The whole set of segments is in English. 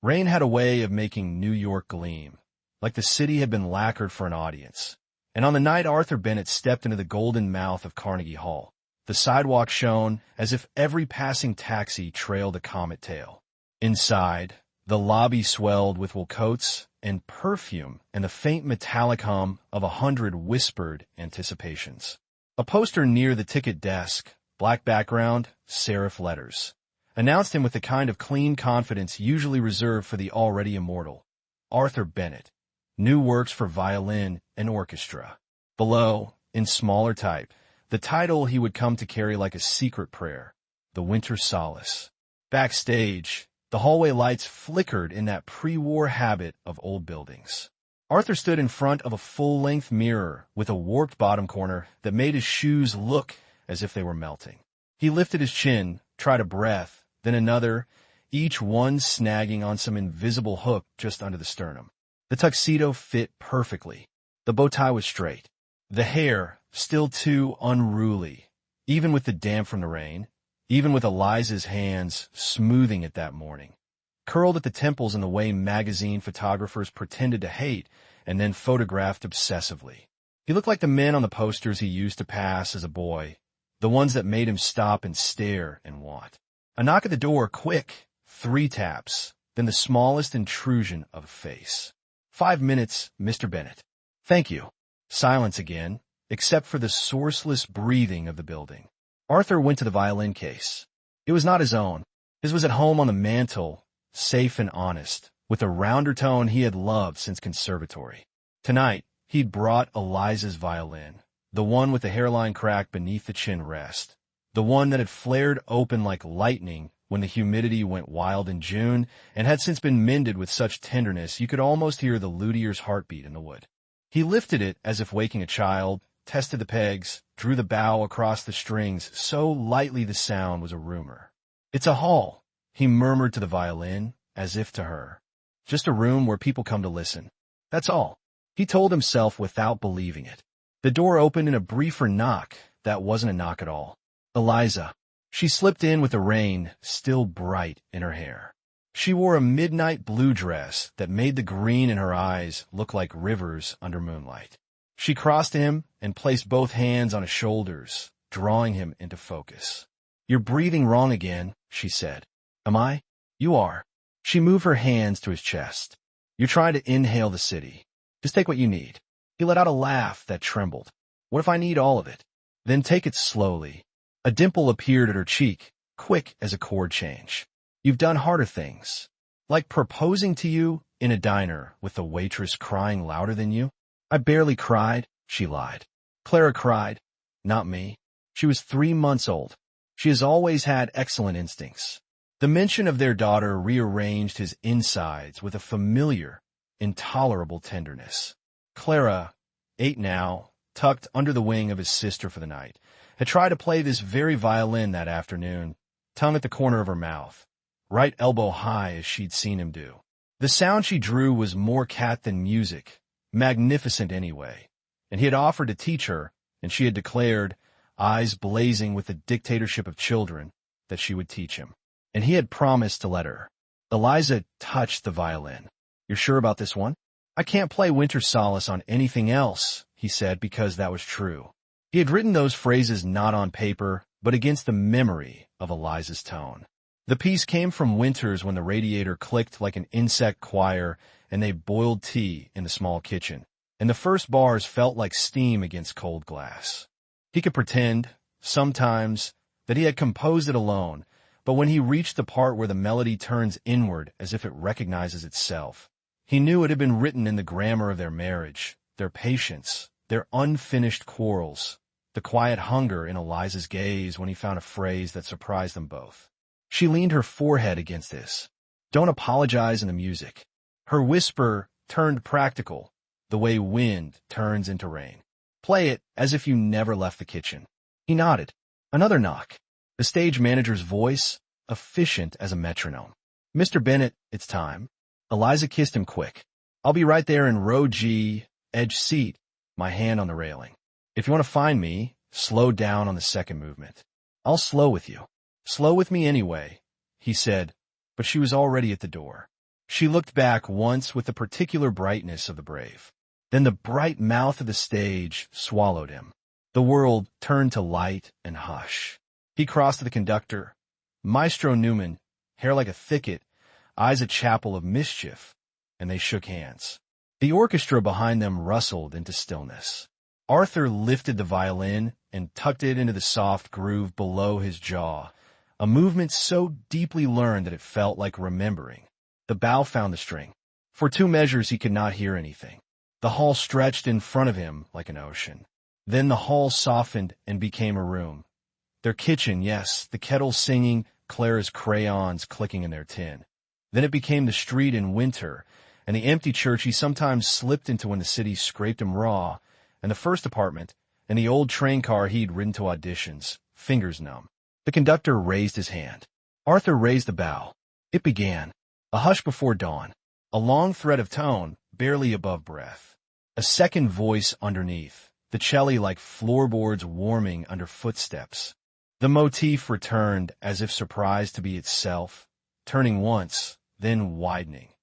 Rain had a way of making New York gleam, like the city had been lacquered for an audience. And on the night Arthur Bennett stepped into the golden mouth of Carnegie Hall, the sidewalk shone as if every passing taxi trailed a comet tail. Inside, the lobby swelled with wool coats and perfume and the faint metallic hum of 100 whispered anticipations. A poster near the ticket desk, black background, serif letters, announced him with the kind of clean confidence usually reserved for the already immortal. Arthur Bennett. New works for violin and orchestra. Below, in smaller type, the title he would come to carry like a secret prayer, The Winter Solace. Backstage, the hallway lights flickered in that pre-war habit of old buildings. Arthur stood in front of a full-length mirror with a warped bottom corner that made his shoes look as if they were melting. He lifted his chin, tried a breath, then another, each one snagging on some invisible hook just under the sternum. The tuxedo fit perfectly. The bow tie was straight. The hair, still too unruly, even with the damp from the rain, even with Eliza's hands smoothing it that morning, curled at the temples in the way magazine photographers pretended to hate and then photographed obsessively. He looked like the men on the posters he used to pass as a boy, the ones that made him stop and stare and want. A knock at the door, quick, 3 taps, then the smallest intrusion of a face. 5 minutes, Mr. Bennett. Thank you. Silence again, except for the sourceless breathing of the building. Arthur went to the violin case. It was not his own. His was at home on the mantel, safe and honest, with a rounder tone he had loved since conservatory. Tonight, he'd brought Eliza's violin, the one with the hairline crack beneath the chin rest, the one that had flared open like lightning when the humidity went wild in June and had since been mended with such tenderness you could almost hear the luthier's heartbeat in the wood. He lifted it as if waking a child, tested the pegs, drew the bow across the strings so lightly the sound was a rumor. It's a hall, he murmured to the violin, as if to her. Just a room where people come to listen. That's all. He told himself without believing it. The door opened in a briefer knock that wasn't a knock at all. Eliza. She slipped in with the rain still bright in her hair. She wore a midnight blue dress that made the green in her eyes look like rivers under moonlight. She crossed to him and placed both hands on his shoulders, drawing him into focus. You're breathing wrong again, she said. Am I? You are. She moved her hands to his chest. You're trying to inhale the city. Just take what you need. He let out a laugh that trembled. What if I need all of it? Then take it slowly. A dimple appeared at her cheek, quick as a chord change. You've done harder things. Like proposing to you in a diner with the waitress crying louder than you. I barely cried, she lied. Clara cried. Not me. She was 3 months old. She has always had excellent instincts. The mention of their daughter rearranged his insides with a familiar, intolerable tenderness. Clara, 8 now, tucked under the wing of his sister for the night, had tried to play this very violin that afternoon, tongue at the corner of her mouth, right elbow high as she'd seen him do. The sound she drew was more cat than music, magnificent anyway, and he had offered to teach her, and she had declared, eyes blazing with the dictatorship of children, that she would teach him. And he had promised to let her. Eliza touched the violin. You're sure about this one? I can't play Winter Solace on anything else, he said, because that was true. He had written those phrases not on paper, but against the memory of Eliza's tone. The piece came from winters when the radiator clicked like an insect choir and they boiled tea in the small kitchen, and the first bars felt like steam against cold glass. He could pretend, sometimes, that he had composed it alone, but when he reached the part where the melody turns inward as if it recognizes itself, he knew it had been written in the grammar of their marriage, their patience, their unfinished quarrels, the quiet hunger in Eliza's gaze when he found a phrase that surprised them both. She leaned her forehead against this. Don't apologize in the music. Her whisper turned practical, the way wind turns into rain. Play it as if you never left the kitchen. He nodded. Another knock. The stage manager's voice, efficient as a metronome. Mr. Bennett, it's time. Eliza kissed him quick. I'll be right there in row G, edge seat, my hand on the railing. If you want to find me, slow down on the second movement. I'll slow with you. Slow with me anyway, he said, but she was already at the door. She looked back once with the particular brightness of the brave. Then the bright mouth of the stage swallowed him. The world turned to light and hush. He crossed to the conductor. Maestro Newman, hair like a thicket, eyes a chapel of mischief, and they shook hands. The orchestra behind them rustled into stillness. Arthur lifted the violin and tucked it into the soft groove below his jaw, a movement so deeply learned that it felt like remembering. The bow found the string. For 2 measures he could not hear anything. The hall stretched in front of him like an ocean. Then the hall softened and became a room. Their kitchen, yes, the kettle singing, Clara's crayons clicking in their tin. Then it became the street in winter, and the empty church he sometimes slipped into when the city scraped him raw, and the first apartment, and the old train car he'd ridden to auditions, fingers numb. The conductor raised his hand. Arthur raised the bow. It began. A hush before dawn. A long thread of tone, barely above breath. A second voice underneath, the cello like floorboards warming under footsteps. The motif returned as if surprised to be itself, turning once, then widening.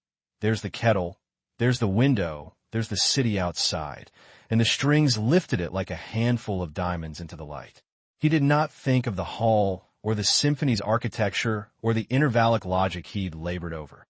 There's the kettle, there's the window, there's the city outside, and the strings lifted it like a handful of diamonds into the light. He did not think of the hall or the symphony's architecture or the intervallic logic he'd labored over.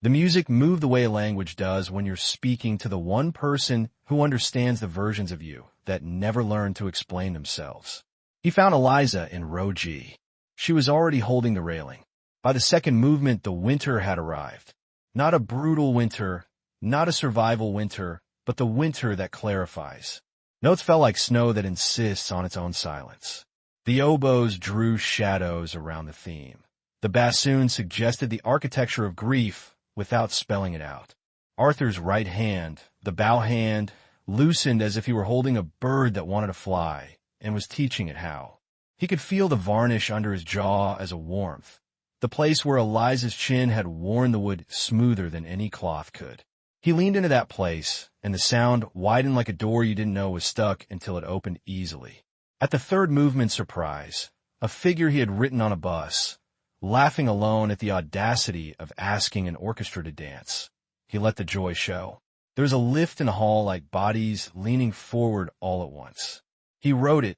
The music moved the way a language does when you're speaking to the one person who understands the versions of you that never learned to explain themselves. He found Eliza in row G. She was already holding the railing. By the second movement, the winter had arrived. Not a brutal winter, not a survival winter, but the winter that clarifies. Notes fell like snow that insists on its own silence. The oboes drew shadows around the theme. The bassoon suggested the architecture of grief without spelling it out. Arthur's right hand, the bow hand, loosened as if he were holding a bird that wanted to fly and was teaching it how. He could feel the varnish under his jaw as a warmth, the place where Eliza's chin had worn the wood smoother than any cloth could. He leaned into that place, and the sound widened like a door you didn't know was stuck until it opened easily. At the third movement surprise, a figure he had written on a bus, laughing alone at the audacity of asking an orchestra to dance. He let the joy show. There was a lift in the hall like bodies leaning forward all at once. He wrote it,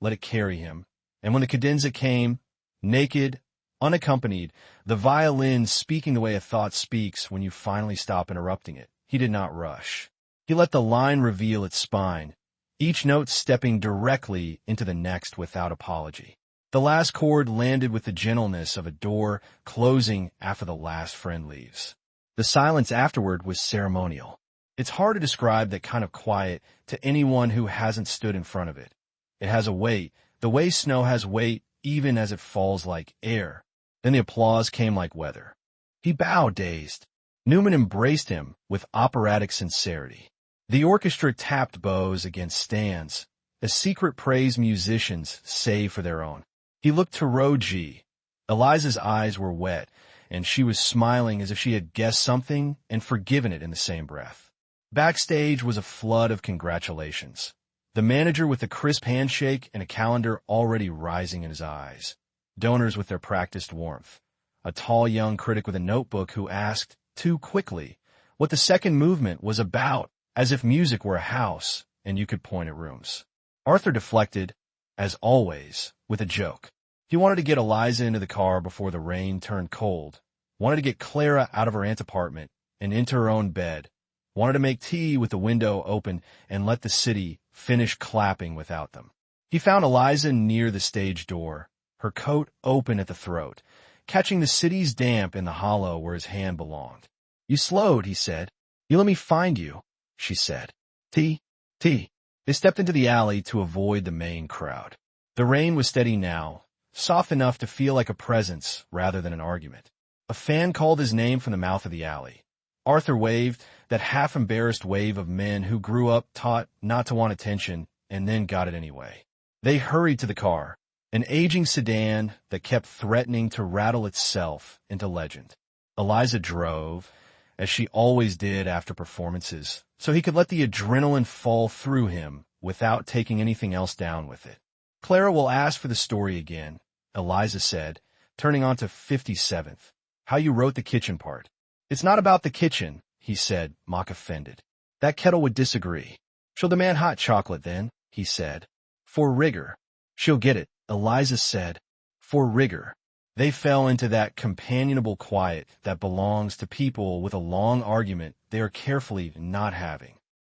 let it carry him, and when the cadenza came, naked, unaccompanied, the violin speaking the way a thought speaks when you finally stop interrupting it, he did not rush. He let the line reveal its spine, each note stepping directly into the next without apology. The last chord landed with the gentleness of a door closing after the last friend leaves. The silence afterward was ceremonial. It's hard to describe that kind of quiet to anyone who hasn't stood in front of it. It has a weight, the way snow has weight even as it falls like air. Then the applause came like weather. He bowed, dazed. Newman embraced him with operatic sincerity. The orchestra tapped bows against stands, a secret praise musicians save for their own. He looked to row G. Eliza's eyes were wet, and she was smiling as if she had guessed something and forgiven it in the same breath. Backstage was a flood of congratulations. The manager with a crisp handshake and a calendar already rising in his eyes. Donors with their practiced warmth. A tall young critic with a notebook who asked, too quickly, what the second movement was about, as if music were a house and you could point at rooms. Arthur deflected, as always, with a joke. He wanted to get Eliza into the car before the rain turned cold, wanted to get Clara out of her aunt's apartment and into her own bed, wanted to make tea with the window open and let the city finish clapping without them. He found Eliza near the stage door, her coat open at the throat, catching the city's damp in the hollow where his hand belonged. You slowed, he said. You let me find you, she said. Tea? Tea. They stepped into the alley to avoid the main crowd. The rain was steady now, soft enough to feel like a presence rather than an argument. A fan called his name from the mouth of the alley. Arthur waved, that half-embarrassed wave of men who grew up taught not to want attention and then got it anyway. They hurried to the car, an aging sedan that kept threatening to rattle itself into legend. Eliza drove, as she always did after performances, so he could let the adrenaline fall through him without taking anything else down with it. Clara will ask for the story again, Eliza said, turning on to 57th. How you wrote the kitchen part. It's not about the kitchen, he said, mock-offended. That kettle would disagree. She'll demand hot chocolate then, he said. For rigor. She'll get it, Eliza said. For rigor. They fell into that companionable quiet that belongs to people with a long argument they are carefully not having.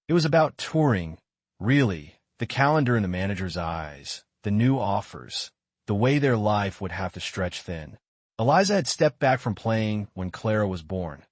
It was about touring, really, the calendar in the manager's eyes, the new offers, the way their life would have to stretch thin. Eliza had stepped back from playing when Clara was born.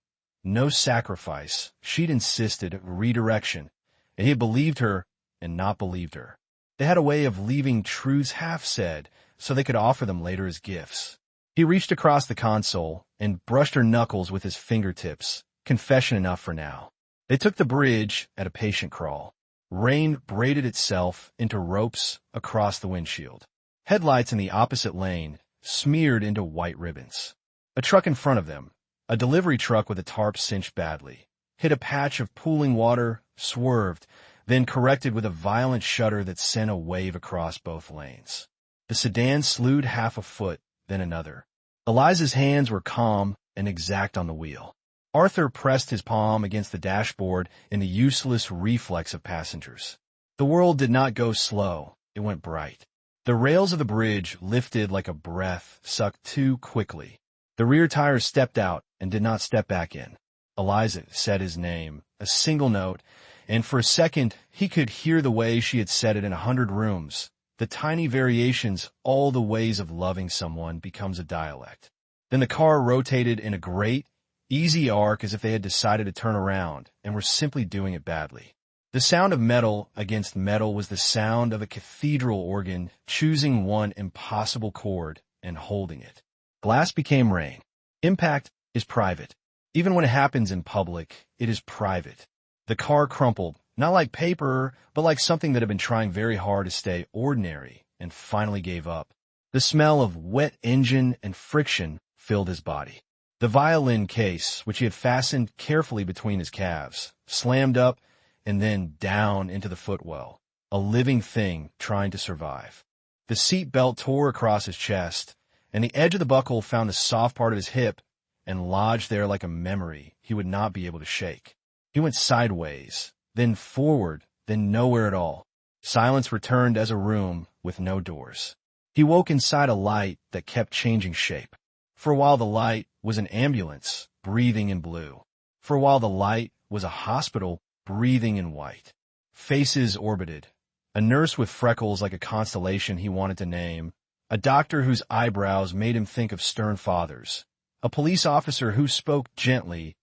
No sacrifice, she'd insisted, redirection, and he had believed her and not believed her. They had a way of leaving truths half-said so they could offer them later as gifts. He reached across the console and brushed her knuckles with his fingertips, confession enough for now. They took the bridge at a patient crawl. Rain braided itself into ropes across the windshield. Headlights in the opposite lane smeared into white ribbons. A truck in front of them, a delivery truck with a tarp cinched badly, hit a patch of pooling water, swerved, then corrected with a violent shudder that sent a wave across both lanes. The sedan slewed half a foot, then another. Eliza's hands were calm and exact on the wheel. Arthur pressed his palm against the dashboard in the useless reflex of passengers. The world did not go slow, it went bright. The rails of the bridge lifted like a breath sucked too quickly. The rear tires stepped out and did not step back in. Eliza said his name, a single note, and for a second he could hear the way she had said it in 100 rooms. The tiny variations, all the ways of loving someone, becomes a dialect. Then the car rotated in a great, easy arc as if they had decided to turn around and were simply doing it badly. The sound of metal against metal was the sound of a cathedral organ choosing one impossible chord and holding it. Glass became rain. Impact is private. Even when it happens in public, it is private. The car crumpled, not like paper, but like something that had been trying very hard to stay ordinary and finally gave up. The smell of wet engine and friction filled his body. The violin case, which he had fastened carefully between his calves, slammed up and then down into the footwell, a living thing trying to survive. The seat belt tore across his chest, and the edge of the buckle found the soft part of his hip and lodged there like a memory he would not be able to shake. He went sideways, then forward, then nowhere at all. Silence returned as a room with no doors. He woke inside a light that kept changing shape. For a while the light was an ambulance, breathing in blue. For a while the light was a hospital, breathing in white. Faces orbited. A nurse with freckles like a constellation he wanted to name. A doctor whose eyebrows made him think of stern fathers. A police officer who spoke gently,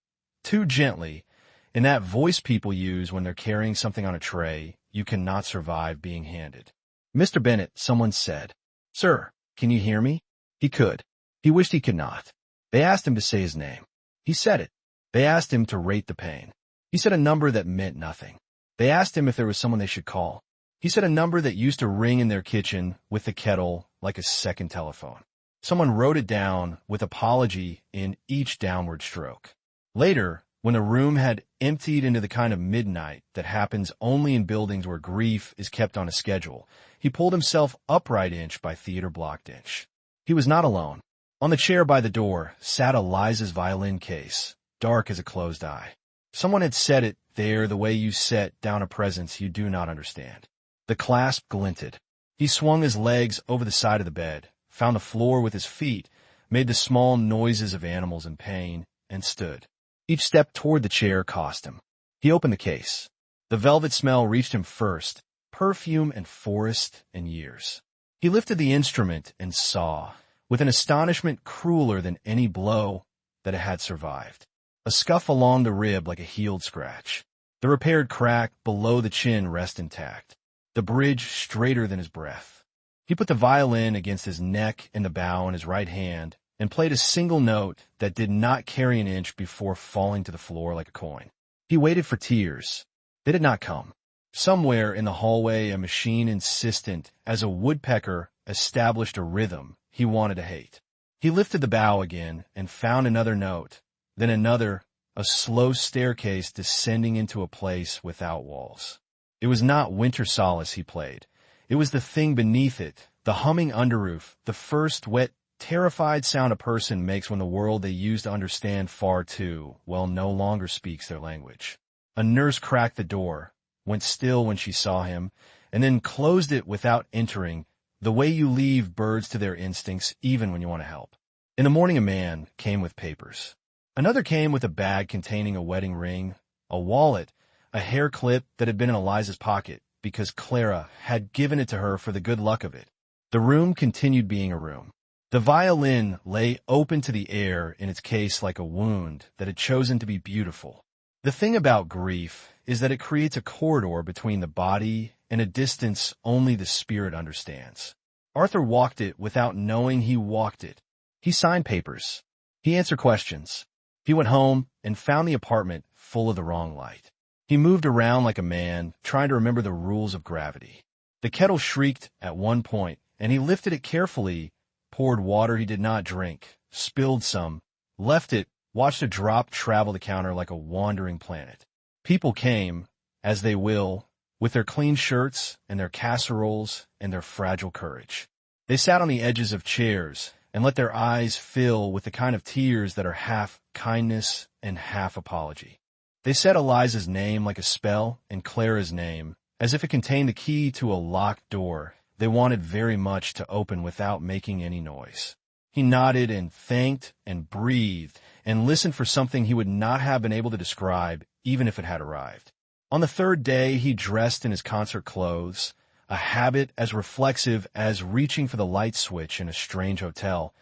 too gently, in that voice people use when they're carrying something on a tray you cannot survive being handed. Mr. Bennett, someone said. Sir, can you hear me? He could. He wished he could not. They asked him to say his name. He said it. They asked him to rate the pain. He said a number that meant nothing. They asked him if there was someone they should call. He said a number that used to ring in their kitchen with the kettle like a second telephone. Someone wrote it down with apology in each downward stroke. Later, when the room had emptied into the kind of midnight that happens only in buildings where grief is kept on a schedule, he pulled himself upright inch by theater blocked inch. He was not alone. On the chair by the door sat Eliza's violin case, dark as a closed eye. Someone had set it there the way you set down a presence you do not understand. The clasp glinted. He swung his legs over the side of the bed, found the floor with his feet, made the small noises of animals in pain, and stood. Each step toward the chair cost him. He opened the case. The velvet smell reached him first, perfume and forest and years. He lifted the instrument and saw, with an astonishment crueler than any blow, that it had survived. A scuff along the rib like a healed scratch. The repaired crack below the chin rest intact. The bridge straighter than his breath. He put the violin against his neck and the bow in his right hand and played a single note that did not carry an inch before falling to the floor like a coin. He waited for tears. They did not come. Somewhere in the hallway a machine insistent as a woodpecker established a rhythm he wanted to hate. He lifted the bow again and found another note, then another, a slow staircase descending into a place without walls. It was not Winter Solace he played. It was the thing beneath it, the humming underroof, the first wet terrified sound a person makes when the world they used to understand far too well no longer speaks their language. A nurse cracked the door, went still when she saw him, and then closed it without entering, the way you leave birds to their instincts even when you want to help. In the morning a man came with papers. Another came with a bag containing a wedding ring, a wallet, a hair clip that had been in Eliza's pocket because Clara had given it to her for the good luck of it. The room continued being a room. The violin lay open to the air in its case like a wound that had chosen to be beautiful. The thing about grief is that it creates a corridor between the body and a distance only the spirit understands. Arthur walked it without knowing he walked it. He signed papers. He answered questions. He went home and found the apartment full of the wrong light. He moved around like a man, trying to remember the rules of gravity. The kettle shrieked at one point, and he lifted it carefully, poured water he did not drink, spilled some, left it, watched a drop travel the counter like a wandering planet. People came, as they will, with their clean shirts and their casseroles and their fragile courage. They sat on the edges of chairs and let their eyes fill with the kind of tears that are half kindness and half apology. They said Eliza's name like a spell and Clara's name, as if it contained the key to a locked door they wanted very much to open without making any noise. He nodded and thanked and breathed and listened for something he would not have been able to describe even if it had arrived. On the third day, he dressed in his concert clothes, a habit as reflexive as reaching for the light switch in a strange hotel,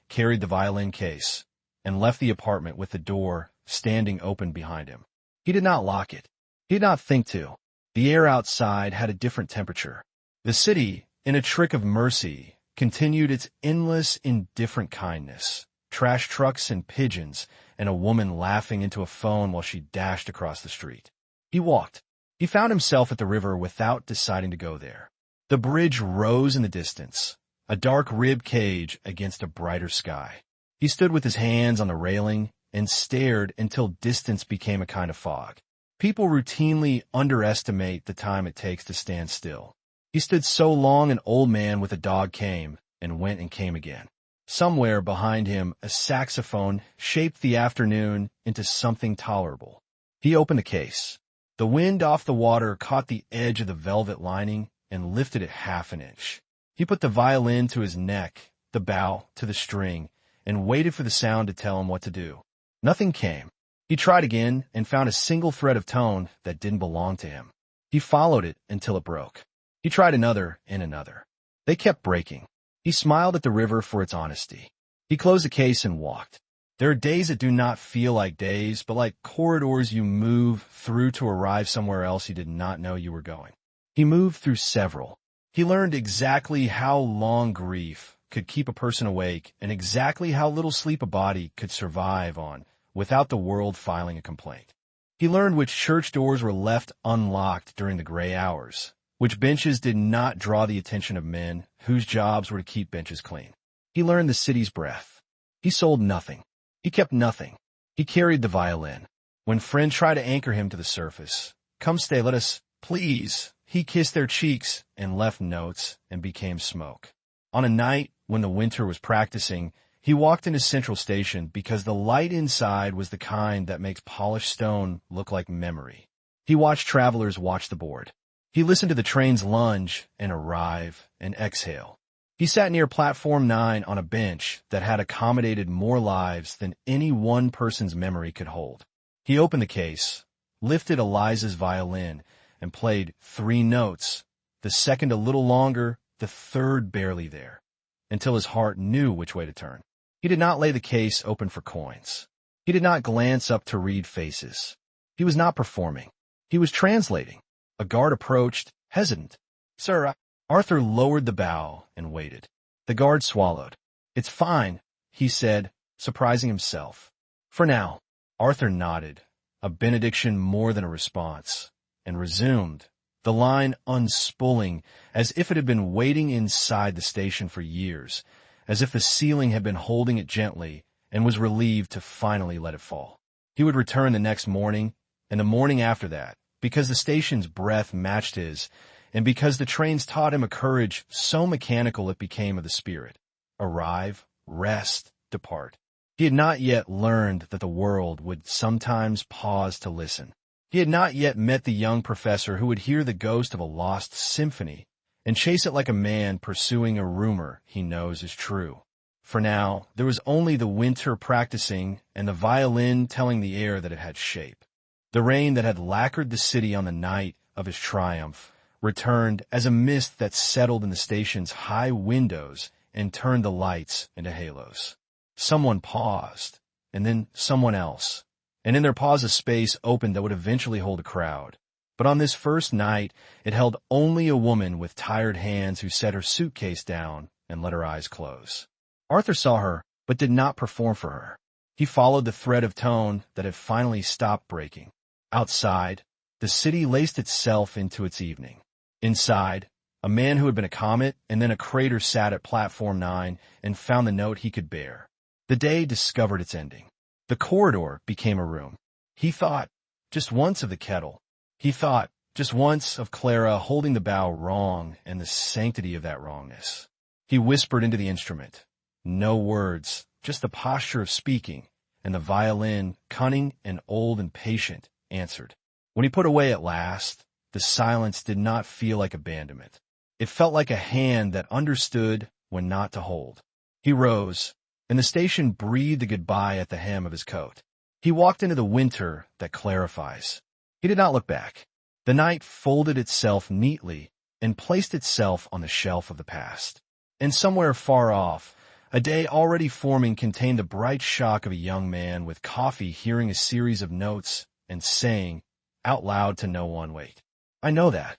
carried the violin case, and left the apartment with the door standing open behind him. He did not lock it. He did not think to. The air outside had a different temperature. The city, in a trick of mercy, continued its endless, indifferent kindness. Trash trucks and pigeons, and a woman laughing into a phone while she dashed across the street. He walked. He found himself at the river without deciding to go there. The bridge rose in the distance, a dark rib cage against a brighter sky. He stood with his hands on the railing and stared until distance became a kind of fog. People routinely underestimate the time it takes to stand still. He stood so long an old man with a dog came and went and came again. Somewhere behind him, a saxophone shaped the afternoon into something tolerable. He opened the case. The wind off the water caught the edge of the velvet lining and lifted it half an inch. He put the violin to his neck, the bow to the string, and waited for the sound to tell him what to do. Nothing came. He tried again and found a single thread of tone that didn't belong to him. He followed it until it broke. He tried another and another. They kept breaking. He smiled at the river for its honesty. He closed the case and walked. There are days that do not feel like days, but like corridors you move through to arrive somewhere else you did not know you were going. He moved through several. He learned exactly how long grief could keep a person awake and exactly how little sleep a body could survive on without the world filing a complaint. He learned which church doors were left unlocked during the gray hours, which benches did not draw the attention of men whose jobs were to keep benches clean. He learned the city's breath. He sold nothing. He kept nothing. He carried the violin. When friends tried to anchor him to the surface, "Come stay, let us, please," he kissed their cheeks and left notes and became smoke. On a night when the winter was practicing, he walked into Central Station because the light inside was the kind that makes polished stone look like memory. He watched travelers watch the board. He listened to the trains lunge and arrive and exhale. He sat near Platform 9 on a bench that had accommodated more lives than any one person's memory could hold. He opened the case, lifted Eliza's violin, and played 3 notes, the second a little longer, the third barely there, until his heart knew which way to turn. He did not lay the case open for coins. He did not glance up to read faces. He was not performing. He was translating. A guard approached, hesitant. "Sir, Arthur lowered the bow and waited. The guard swallowed. "It's fine," he said, surprising himself. "For now." Arthur nodded, a benediction more than a response, and resumed, the line unspooling as if it had been waiting inside the station for years, as if the ceiling had been holding it gently and was relieved to finally let it fall. He would return the next morning, and the morning after that, because the station's breath matched his, and because the trains taught him a courage so mechanical it became of the spirit. Arrive, rest, depart. He had not yet learned that the world would sometimes pause to listen. He had not yet met the young professor who would hear the ghost of a lost symphony and chase it like a man pursuing a rumor he knows is true. For now, there was only the winter practicing and the violin telling the air that it had shape. The rain that had lacquered the city on the night of his triumph returned as a mist that settled in the station's high windows and turned the lights into halos. Someone paused, and then someone else, and in their pause a space opened that would eventually hold a crowd. But on this first night, it held only a woman with tired hands who set her suitcase down and let her eyes close. Arthur saw her, but did not perform for her. He followed the thread of tone that had finally stopped breaking. Outside, the city laced itself into its evening. Inside, a man who had been a comet and then a crater sat at platform 9 and found the note he could bear. The day discovered its ending. The corridor became a room. He thought just once of the kettle. He thought just once of Clara holding the bow wrong and the sanctity of that wrongness. He whispered into the instrument. No words, just the posture of speaking, and the violin, cunning and old and patient, answered. When he put away at last, the silence did not feel like abandonment. It felt like a hand that understood when not to hold. He rose, and the station breathed a goodbye at the hem of his coat. He walked into the winter that clarifies. He did not look back. The night folded itself neatly and placed itself on the shelf of the past. And somewhere far off, a day already forming contained the bright shock of a young man with coffee hearing a series of notes and saying, out loud to no one, wait, I know that.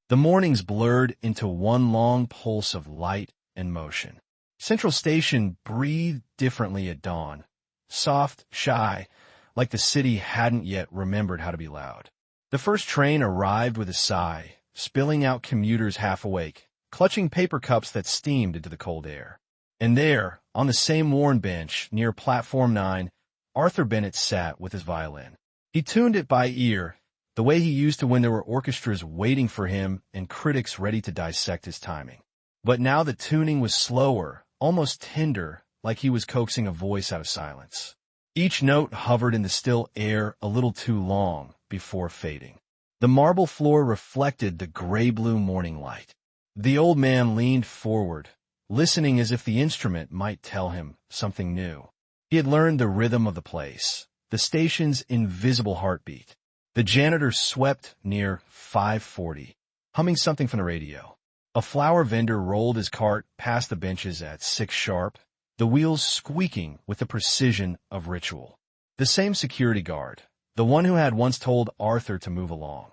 The mornings blurred into one long pulse of light and motion. Central Station breathed differently at dawn, soft, shy, like the city hadn't yet remembered how to be loud. The first train arrived with a sigh, spilling out commuters half awake, clutching paper cups that steamed into the cold air. And there, on the same worn bench near platform 9, Arthur Bennett sat with his violin. He tuned it by ear, the way he used to when there were orchestras waiting for him and critics ready to dissect his timing. But now the tuning was slower, almost tender, like he was coaxing a voice out of silence. Each note hovered in the still air a little too long before fading. The marble floor reflected the gray-blue morning light. The old man leaned forward, listening as if the instrument might tell him something new. He had learned the rhythm of the place, the station's invisible heartbeat. The janitor swept near 5:40, humming something from the radio. A flower vendor rolled his cart past the benches at 6 sharp, the wheels squeaking with the precision of ritual. The same security guard, the one who had once told Arthur to move along,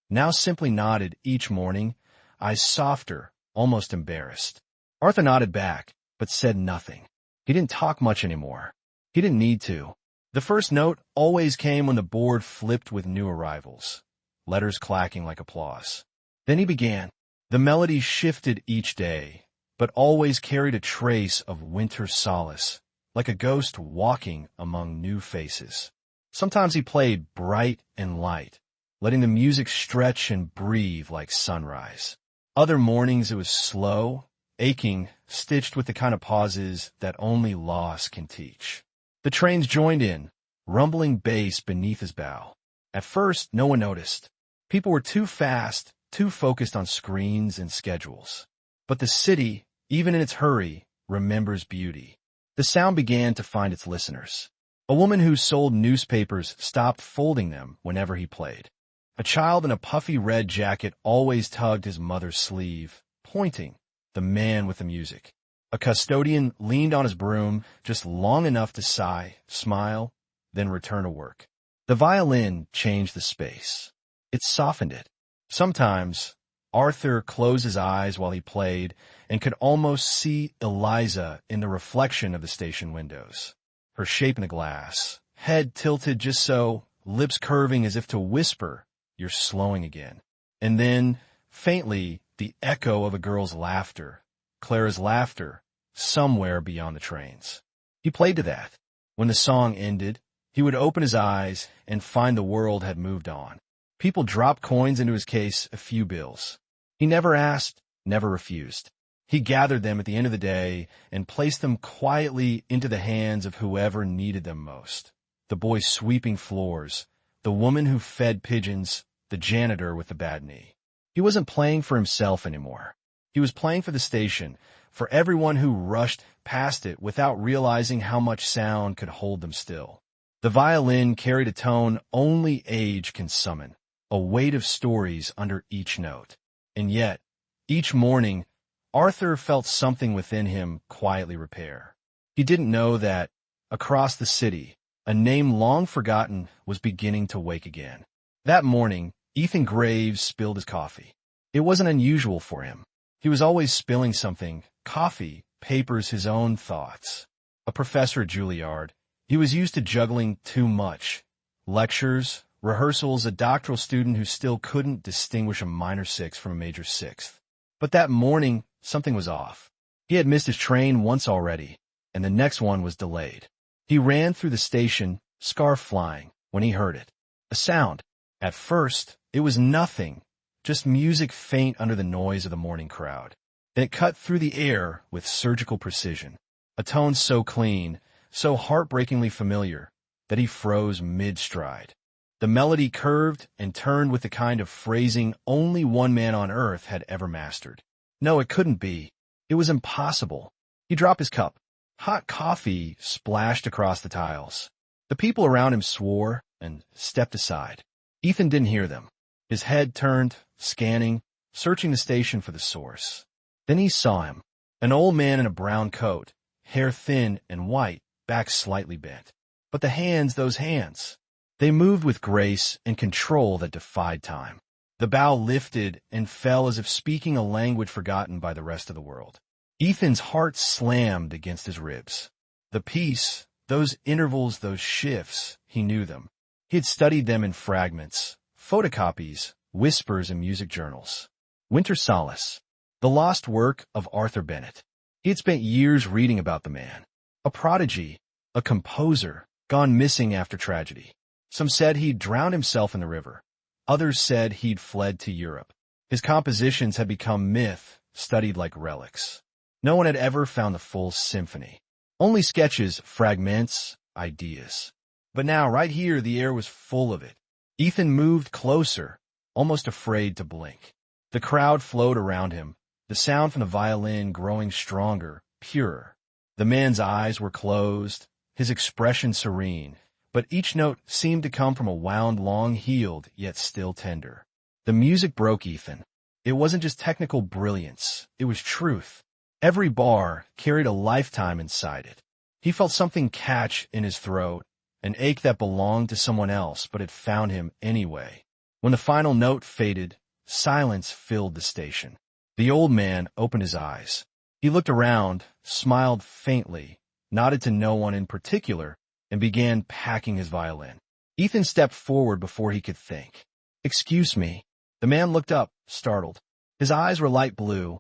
now simply nodded each morning, eyes softer, almost embarrassed. Arthur nodded back, but said nothing. He didn't talk much anymore. He didn't need to. The first note always came when the board flipped with new arrivals, letters clacking like applause. Then he began. The melody shifted each day, but always carried a trace of Winter Solace, like a ghost walking among new faces. Sometimes he played bright and light, letting the music stretch and breathe like sunrise. Other mornings it was slow, aching, stitched with the kind of pauses that only loss can teach. The trains joined in, rumbling bass beneath his bow. At first, no one noticed. People were too fast, too focused on screens and schedules. But the city, even in its hurry, remembers beauty. The sound began to find its listeners. A woman who sold newspapers stopped folding them whenever he played. A child in a puffy red jacket always tugged his mother's sleeve, pointing, the man with the music. A custodian leaned on his broom just long enough to sigh, smile, then return to work. The violin changed the space. It softened it. Sometimes, Arthur closed his eyes while he played and could almost see Eliza in the reflection of the station windows. Her shape in the glass, head tilted just so, lips curving as if to whisper, "You're slowing again." And then, faintly, the echo of a girl's laughter, Clara's laughter, somewhere beyond the trains. He played to that. When the song ended, he would open his eyes and find the world had moved on. People dropped coins into his case, a few bills. He never asked, never refused. He gathered them at the end of the day and placed them quietly into the hands of whoever needed them most. The boy sweeping floors, the woman who fed pigeons, the janitor with the bad knee. He wasn't playing for himself anymore. He was playing for the station, for everyone who rushed past it without realizing how much sound could hold them still. The violin carried a tone only age can summon, a weight of stories under each note. And yet, each morning, Arthur felt something within him quietly repair. He didn't know that, across the city, a name long forgotten was beginning to wake again. That morning, Ethan Graves spilled his coffee. It wasn't unusual for him. He was always spilling something, coffee, papers, his own thoughts. A professor at Juilliard, he was used to juggling too much. Lectures, rehearsals, a doctoral student who still couldn't distinguish a minor sixth from a major sixth. But that morning, something was off. He had missed his train once already, and the next one was delayed. He ran through the station, scarf flying, when he heard it. A sound. At first, it was nothing, just music faint under the noise of the morning crowd. Then it cut through the air with surgical precision, a tone so clean, so heartbreakingly familiar, that he froze mid-stride. The melody curved and turned with the kind of phrasing only one man on earth had ever mastered. No, it couldn't be. It was impossible. He dropped his cup. Hot coffee splashed across the tiles. The people around him swore and stepped aside. Ethan didn't hear them. His head turned, scanning, searching the station for the source. Then he saw him, an old man in a brown coat, hair thin and white, back slightly bent. But the hands, those hands, they moved with grace and control that defied time. The bow lifted and fell as if speaking a language forgotten by the rest of the world. Ethan's heart slammed against his ribs. The piece, those intervals, those shifts, he knew them. He had studied them in fragments, photocopies, whispers, and music journals. Winter Solace, the lost work of Arthur Bennett. He had spent years reading about the man. A prodigy, a composer, gone missing after tragedy. Some said he'd drowned himself in the river. Others said he'd fled to Europe. His compositions had become myth, studied like relics. No one had ever found the full symphony. Only sketches, fragments, ideas. But now, right here, the air was full of it. Ethan moved closer, almost afraid to blink. The crowd flowed around him, the sound from the violin growing stronger, purer. The man's eyes were closed, his expression serene, but each note seemed to come from a wound long-heeled, yet still tender. The music broke Ethan. It wasn't just technical brilliance, it was truth. Every bar carried a lifetime inside it. He felt something catch in his throat, an ache that belonged to someone else but had found him anyway. When the final note faded, silence filled the station. The old man opened his eyes. He looked around, smiled faintly, nodded to no one in particular, and began packing his violin. Ethan stepped forward before he could think. "Excuse me." The man looked up, startled. His eyes were light blue,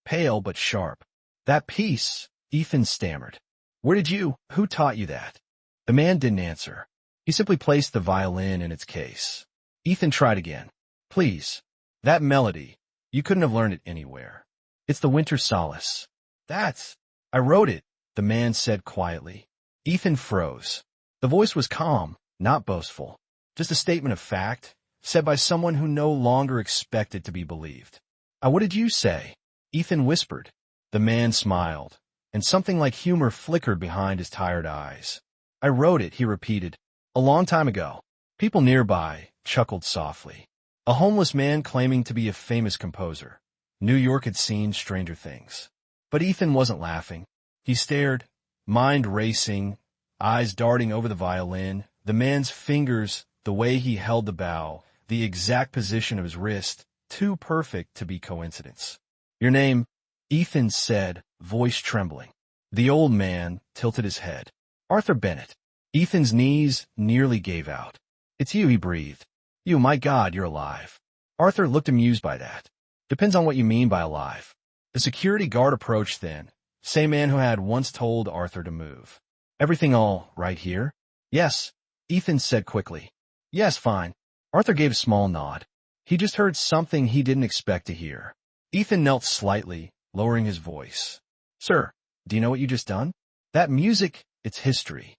pale but sharp. "That piece," Ethan stammered. Who taught you that?" The man didn't answer. He simply placed the violin in its case. Ethan tried again. "Please, that melody, you couldn't have learned it anywhere. It's the Winter Solace." I wrote it," the man said quietly. Ethan froze. The voice was calm, not boastful. Just a statement of fact, said by someone who no longer expected to be believed. What did you say?" Ethan whispered. The man smiled, and something like humor flickered behind his tired eyes. "I wrote it," he repeated, "a long time ago." People nearby chuckled softly. A homeless man claiming to be a famous composer. New York had seen stranger things. But Ethan wasn't laughing. He stared, mind racing, eyes darting over the violin, the man's fingers, the way he held the bow, the exact position of his wrist, too perfect to be coincidence. "Your name?" Ethan said, voice trembling. The old man tilted his head. "Arthur Bennett." Ethan's knees nearly gave out. "It's you," he breathed. "You, my God, you're alive." Arthur looked amused by that. "Depends on what you mean by alive." The security guard approached then, same man who had once told Arthur to move. "Everything all right here?" "Yes," Ethan said quickly. "Yes, fine." Arthur gave a small nod. He just heard something he didn't expect to hear. Ethan knelt slightly, lowering his voice. Sir, do you know what you just done? That music, it's history.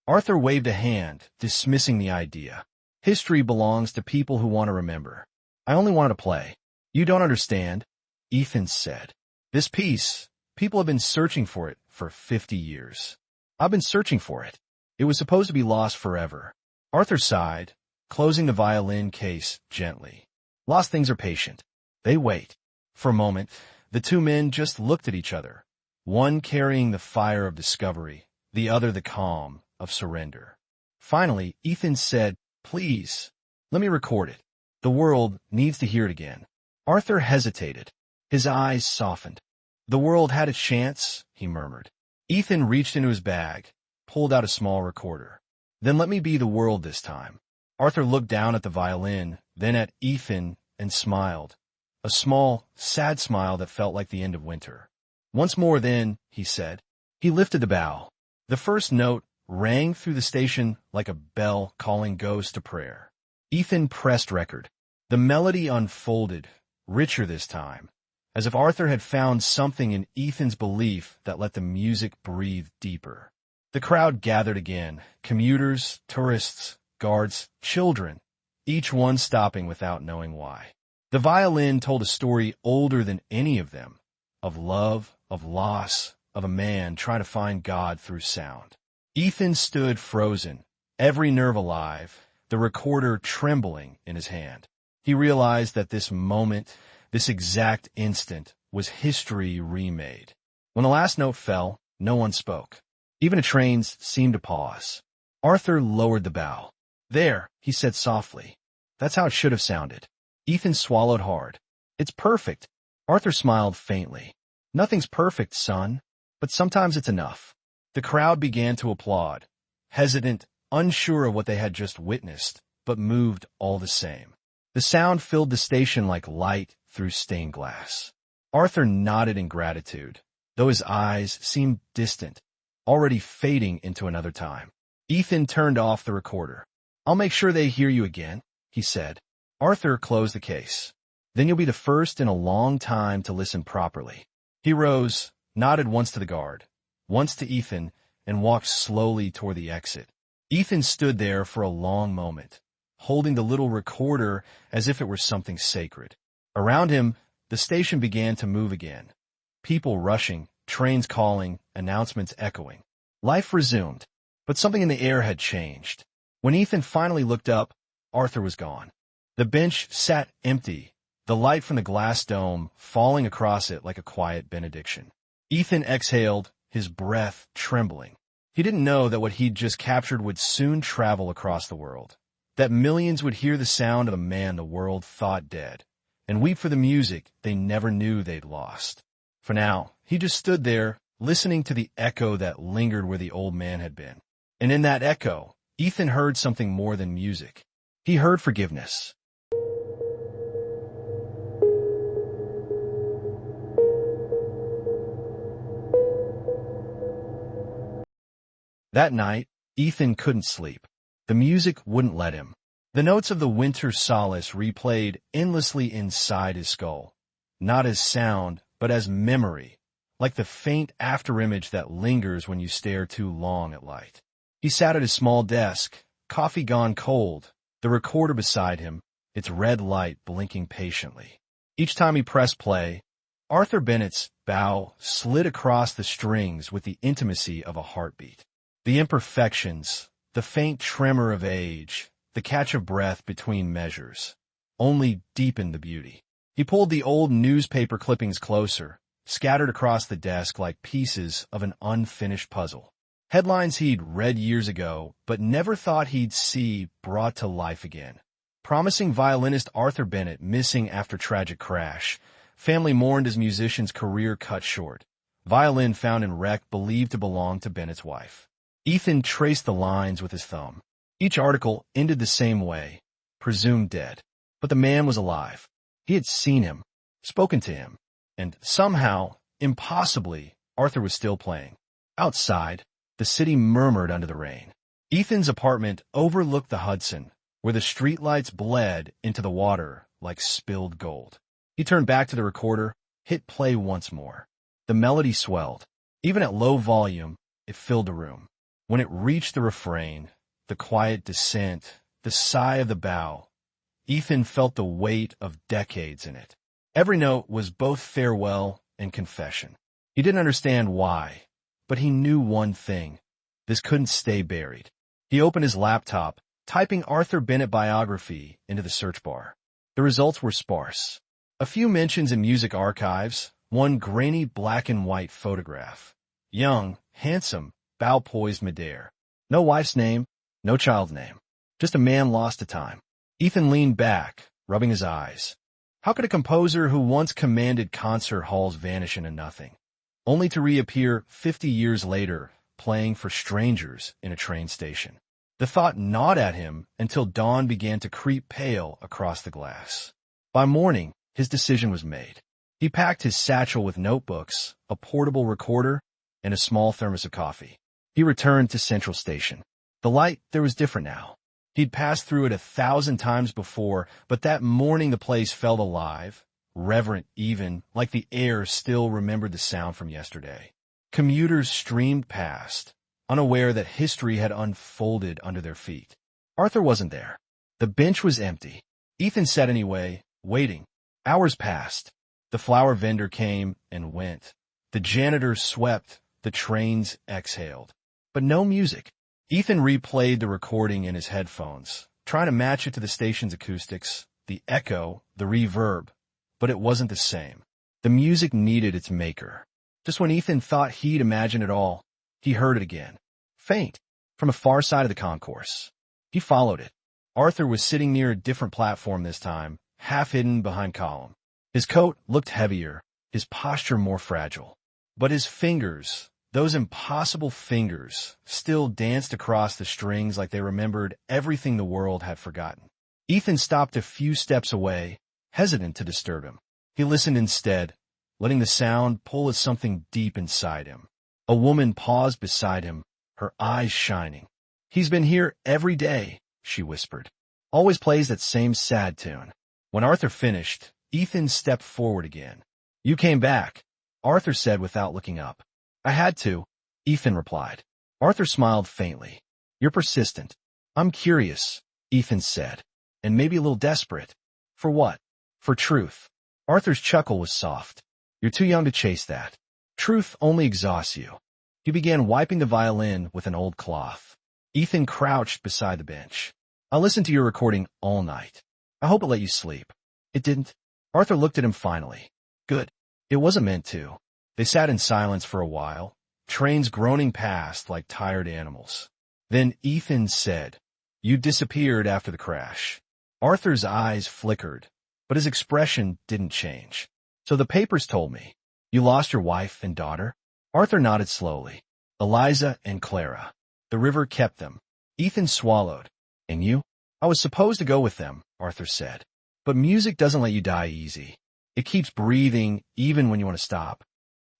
Arthur waved a hand, dismissing the idea. History belongs to people who want to remember. I only wanted to play. You don't understand, Ethan said. This piece, people have been searching for it for 50 years. I've been searching for it. It was supposed to be lost forever. Arthur sighed, closing the violin case gently. Lost things are patient. They wait. For a moment, the two men just looked at each other, one carrying the fire of discovery, the other the calm of surrender. Finally, Ethan said, Please, let me record it. The world needs to hear it again. Arthur hesitated. His eyes softened. The world had a chance, he murmured. Ethan reached into his bag, pulled out a small recorder. Then let me be the world this time. Arthur looked down at the violin, then at Ethan, and smiled. A small, sad smile that felt like the end of winter. Once more then, he said. He lifted the bow. The first note rang through the station like a bell calling ghosts to prayer. Ethan pressed record. The melody unfolded, richer this time, as if Arthur had found something in Ethan's belief that let the music breathe deeper. The crowd gathered again, commuters, tourists, guards, children, each one stopping without knowing why. The violin told a story older than any of them, of love, of loss, of a man trying to find God through sound. Ethan stood frozen, every nerve alive, the recorder trembling in his hand. He realized that this moment, this exact instant, was history remade. When the last note fell, no one spoke. Even the trains seemed to pause. Arthur lowered the bow. There, he said softly. That's how it should have sounded. Ethan swallowed hard. It's perfect. Arthur smiled faintly. Nothing's perfect, son, but sometimes it's enough. The crowd began to applaud, hesitant, unsure of what they had just witnessed, but moved all the same. The sound filled the station like light through stained glass. Arthur nodded in gratitude, though his eyes seemed distant, already fading into another time. Ethan turned off the recorder. I'll make sure they hear you again, he said. Arthur closed the case. Then you'll be the first in a long time to listen properly. He rose, nodded once to the guard, once to Ethan, and walked slowly toward the exit. Ethan stood there for a long moment, holding the little recorder as if it were something sacred. Around him, the station began to move again. People rushing, trains calling, announcements echoing. Life resumed, but something in the air had changed. When Ethan finally looked up, Arthur was gone. The bench sat empty, the light from the glass dome falling across it like a quiet benediction. Ethan exhaled, his breath trembling. He didn't know that what he'd just captured would soon travel across the world, that millions would hear the sound of a man the world thought dead, and weep for the music they never knew they'd lost. For now, he just stood there, listening to the echo that lingered where the old man had been. And in that echo, Ethan heard something more than music. He heard forgiveness. That night, Ethan couldn't sleep. The music wouldn't let him. The notes of the Winter Solace replayed endlessly inside his skull, not as sound, but as memory, like the faint afterimage that lingers when you stare too long at light. He sat at his small desk, coffee gone cold, the recorder beside him, its red light blinking patiently. Each time he pressed play, Arthur Bennett's bow slid across the strings with the intimacy of a heartbeat. The imperfections, the faint tremor of age, the catch of breath between measures, only deepened the beauty. He pulled the old newspaper clippings closer, scattered across the desk like pieces of an unfinished puzzle. Headlines he'd read years ago, but never thought he'd see brought to life again. Promising violinist Arthur Bennett missing after tragic crash. Family mourned as musician's career cut short. Violin found in wreck believed to belong to Bennett's wife. Ethan traced the lines with his thumb. Each article ended the same way, presumed dead. But the man was alive. He had seen him, spoken to him, and somehow, impossibly, Arthur was still playing. Outside, the city murmured under the rain. Ethan's apartment overlooked the Hudson, where the streetlights bled into the water like spilled gold. He turned back to the recorder, hit play once more. The melody swelled. Even at low volume, it filled the room. When it reached the refrain, the quiet descent, the sigh of the bow, Ethan felt the weight of decades in it. Every note was both farewell and confession. He didn't understand why, but he knew one thing. This couldn't stay buried. He opened his laptop, typing Arthur Bennett biography into the search bar. The results were sparse. A few mentions in music archives, one grainy black and white photograph. Young, handsome, bow-poised midair. No wife's name, no child's name. Just a man lost to time. Ethan leaned back, rubbing his eyes. How could a composer who once commanded concert halls vanish into nothing, only to reappear 50 years later, playing for strangers in a train station? The thought gnawed at him until dawn began to creep pale across the glass. By morning, his decision was made. He packed his satchel with notebooks, a portable recorder, and a small thermos of coffee. He returned to Central Station. The light there was different now. He'd passed through it 1,000 times before, but that morning the place felt alive, reverent even, like the air still remembered the sound from yesterday. Commuters streamed past, unaware that history had unfolded under their feet. Arthur wasn't there. The bench was empty. Ethan sat anyway, waiting. Hours passed. The flower vendor came and went. The janitor swept. The trains exhaled. But no music. Ethan replayed the recording in his headphones, trying to match it to the station's acoustics, the echo, the reverb. But it wasn't the same. The music needed its maker. Just when Ethan thought he'd imagined it all, he heard it again. Faint, from a far side of the concourse. He followed it. Arthur was sitting near a different platform this time, half hidden behind column. His coat looked heavier, his posture more fragile. But his fingers, those impossible fingers, still danced across the strings like they remembered everything the world had forgotten. Ethan stopped a few steps away, hesitant to disturb him. He listened instead, letting the sound pull at something deep inside him. A woman paused beside him, her eyes shining. "He's been here every day," she whispered. "Always plays that same sad tune." When Arthur finished, Ethan stepped forward again. "You came back," Arthur said without looking up. "I had to," Ethan replied. Arthur smiled faintly. "You're persistent." "I'm curious," Ethan said, "and maybe a little desperate." "For what?" "For truth." Arthur's chuckle was soft. "You're too young to chase that. Truth only exhausts you." He began wiping the violin with an old cloth. Ethan crouched beside the bench. "I'll listen to your recording all night. I hope it let you sleep." "It didn't." Arthur looked at him finally. "Good. It wasn't meant to." They sat in silence for a while, trains groaning past like tired animals. Then Ethan said, "You disappeared after the crash." Arthur's eyes flickered, but his expression didn't change. "So the papers told me. You lost your wife and daughter?" Arthur nodded slowly. "Eliza and Clara. The river kept them." Ethan swallowed. "And you?" "I was supposed to go with them," Arthur said. "But music doesn't let you die easy. It keeps breathing even when you want to stop."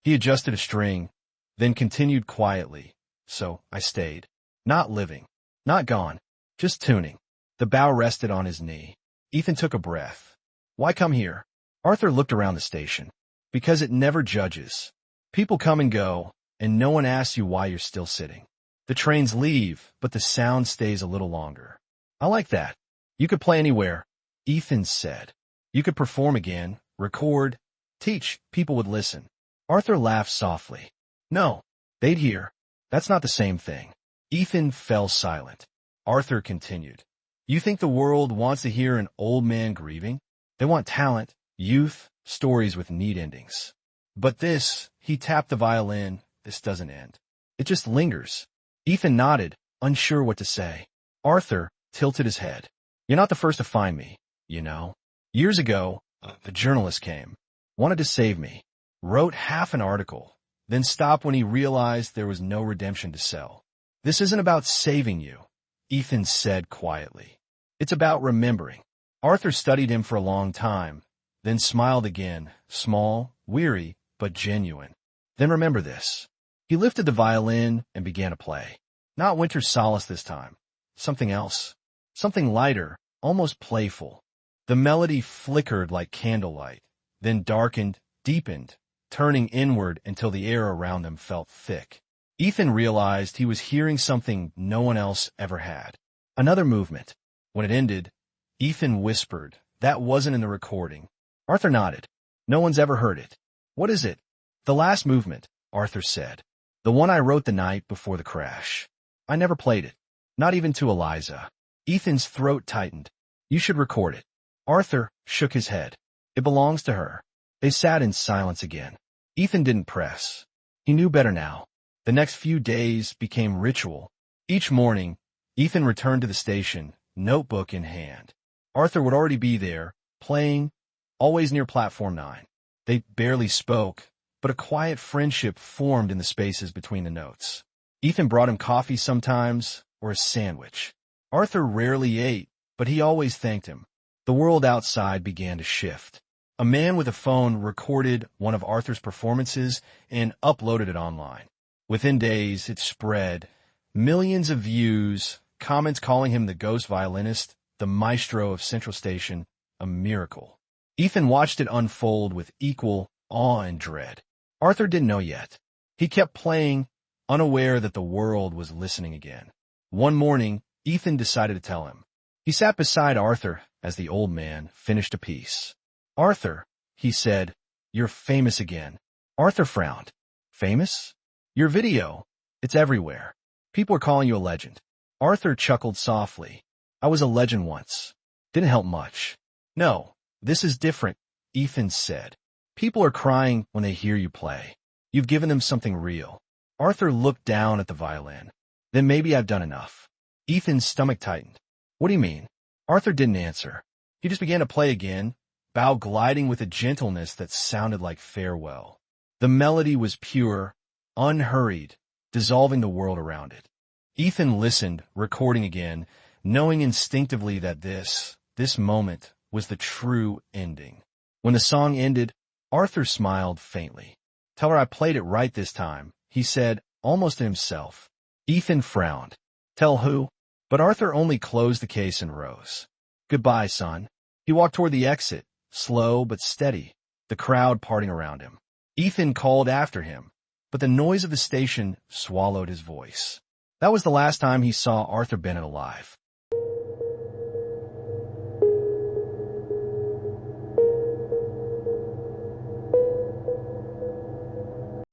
He adjusted a string, then continued quietly. "So I stayed. Not living. Not gone. Just tuning." The bow rested on his knee. Ethan took a breath. "Why come here?" Arthur looked around the station. "Because it never judges. People come and go, and no one asks you why you're still sitting. The trains leave, but the sound stays a little longer." "I like that. You could play anywhere," Ethan said. "You could perform again, record, teach, people would listen." Arthur laughed softly. "No, they'd hear. That's not the same thing." Ethan fell silent. Arthur continued. "You think the world wants to hear an old man grieving? They want talent, youth, stories with neat endings. But this," he tapped the violin, "this doesn't end. It just lingers." Ethan nodded, unsure what to say. Arthur tilted his head. "You're not the first to find me, you know. Years ago, a journalist came, wanted to save me, wrote half an article, then stopped when he realized there was no redemption to sell. This isn't about saving you," Ethan said quietly. "It's about remembering." Arthur studied him for a long time, then smiled again, small, weary, but genuine. "Then remember this." He lifted the violin and began to play. Not Winter Solace this time. Something else. Something lighter, almost playful. The melody flickered like candlelight, then darkened, deepened, turning inward until the air around them felt thick. Ethan realized he was hearing something no one else ever had. Another movement. When it ended, Ethan whispered, "That wasn't in the recording." Arthur nodded. "No one's ever heard it." "What is it?" "The last movement," Arthur said. "The one I wrote the night before the crash. I never played it. Not even to Eliza." Ethan's throat tightened. "You should record it." Arthur shook his head. "It belongs to her." They sat in silence again. Ethan didn't press. He knew better now. The next few days became ritual. Each morning, Ethan returned to the station, notebook in hand. Arthur would already be there, playing, always near Platform 9. They barely spoke, but a quiet friendship formed in the spaces between the notes. Ethan brought him coffee sometimes, or a sandwich. Arthur rarely ate, but he always thanked him. The world outside began to shift. A man with a phone recorded one of Arthur's performances and uploaded it online. Within days, it spread. Millions of views, comments calling him the ghost violinist, the maestro of Central Station, a miracle. Ethan watched it unfold with equal awe and dread. Arthur didn't know yet. He kept playing, unaware that the world was listening again. One morning, Ethan decided to tell him. He sat beside Arthur as the old man finished a piece. "Arthur," he said, "you're famous again." Arthur frowned. "Famous?" "Your video. It's everywhere. People are calling you a legend." Arthur chuckled softly. "I was a legend once. Didn't help much." "No, this is different," Ethan said. "People are crying when they hear you play. You've given them something real." Arthur looked down at the violin. "Then maybe I've done enough." Ethan's stomach tightened. "What do you mean?" Arthur didn't answer. He just began to play again, bow gliding with a gentleness that sounded like farewell. The melody was pure, unhurried, dissolving the world around it. Ethan listened, recording again, knowing instinctively that this moment was the true ending. When the song ended, Arthur smiled faintly. "Tell her I played it right this time," he said, almost to himself. Ethan frowned. "Tell who?" But Arthur only closed the case and rose. "Goodbye, son." He walked toward the exit, slow but steady, the crowd parting around him. Ethan called after him, but the noise of the station swallowed his voice. That was the last time he saw Arthur Bennett alive.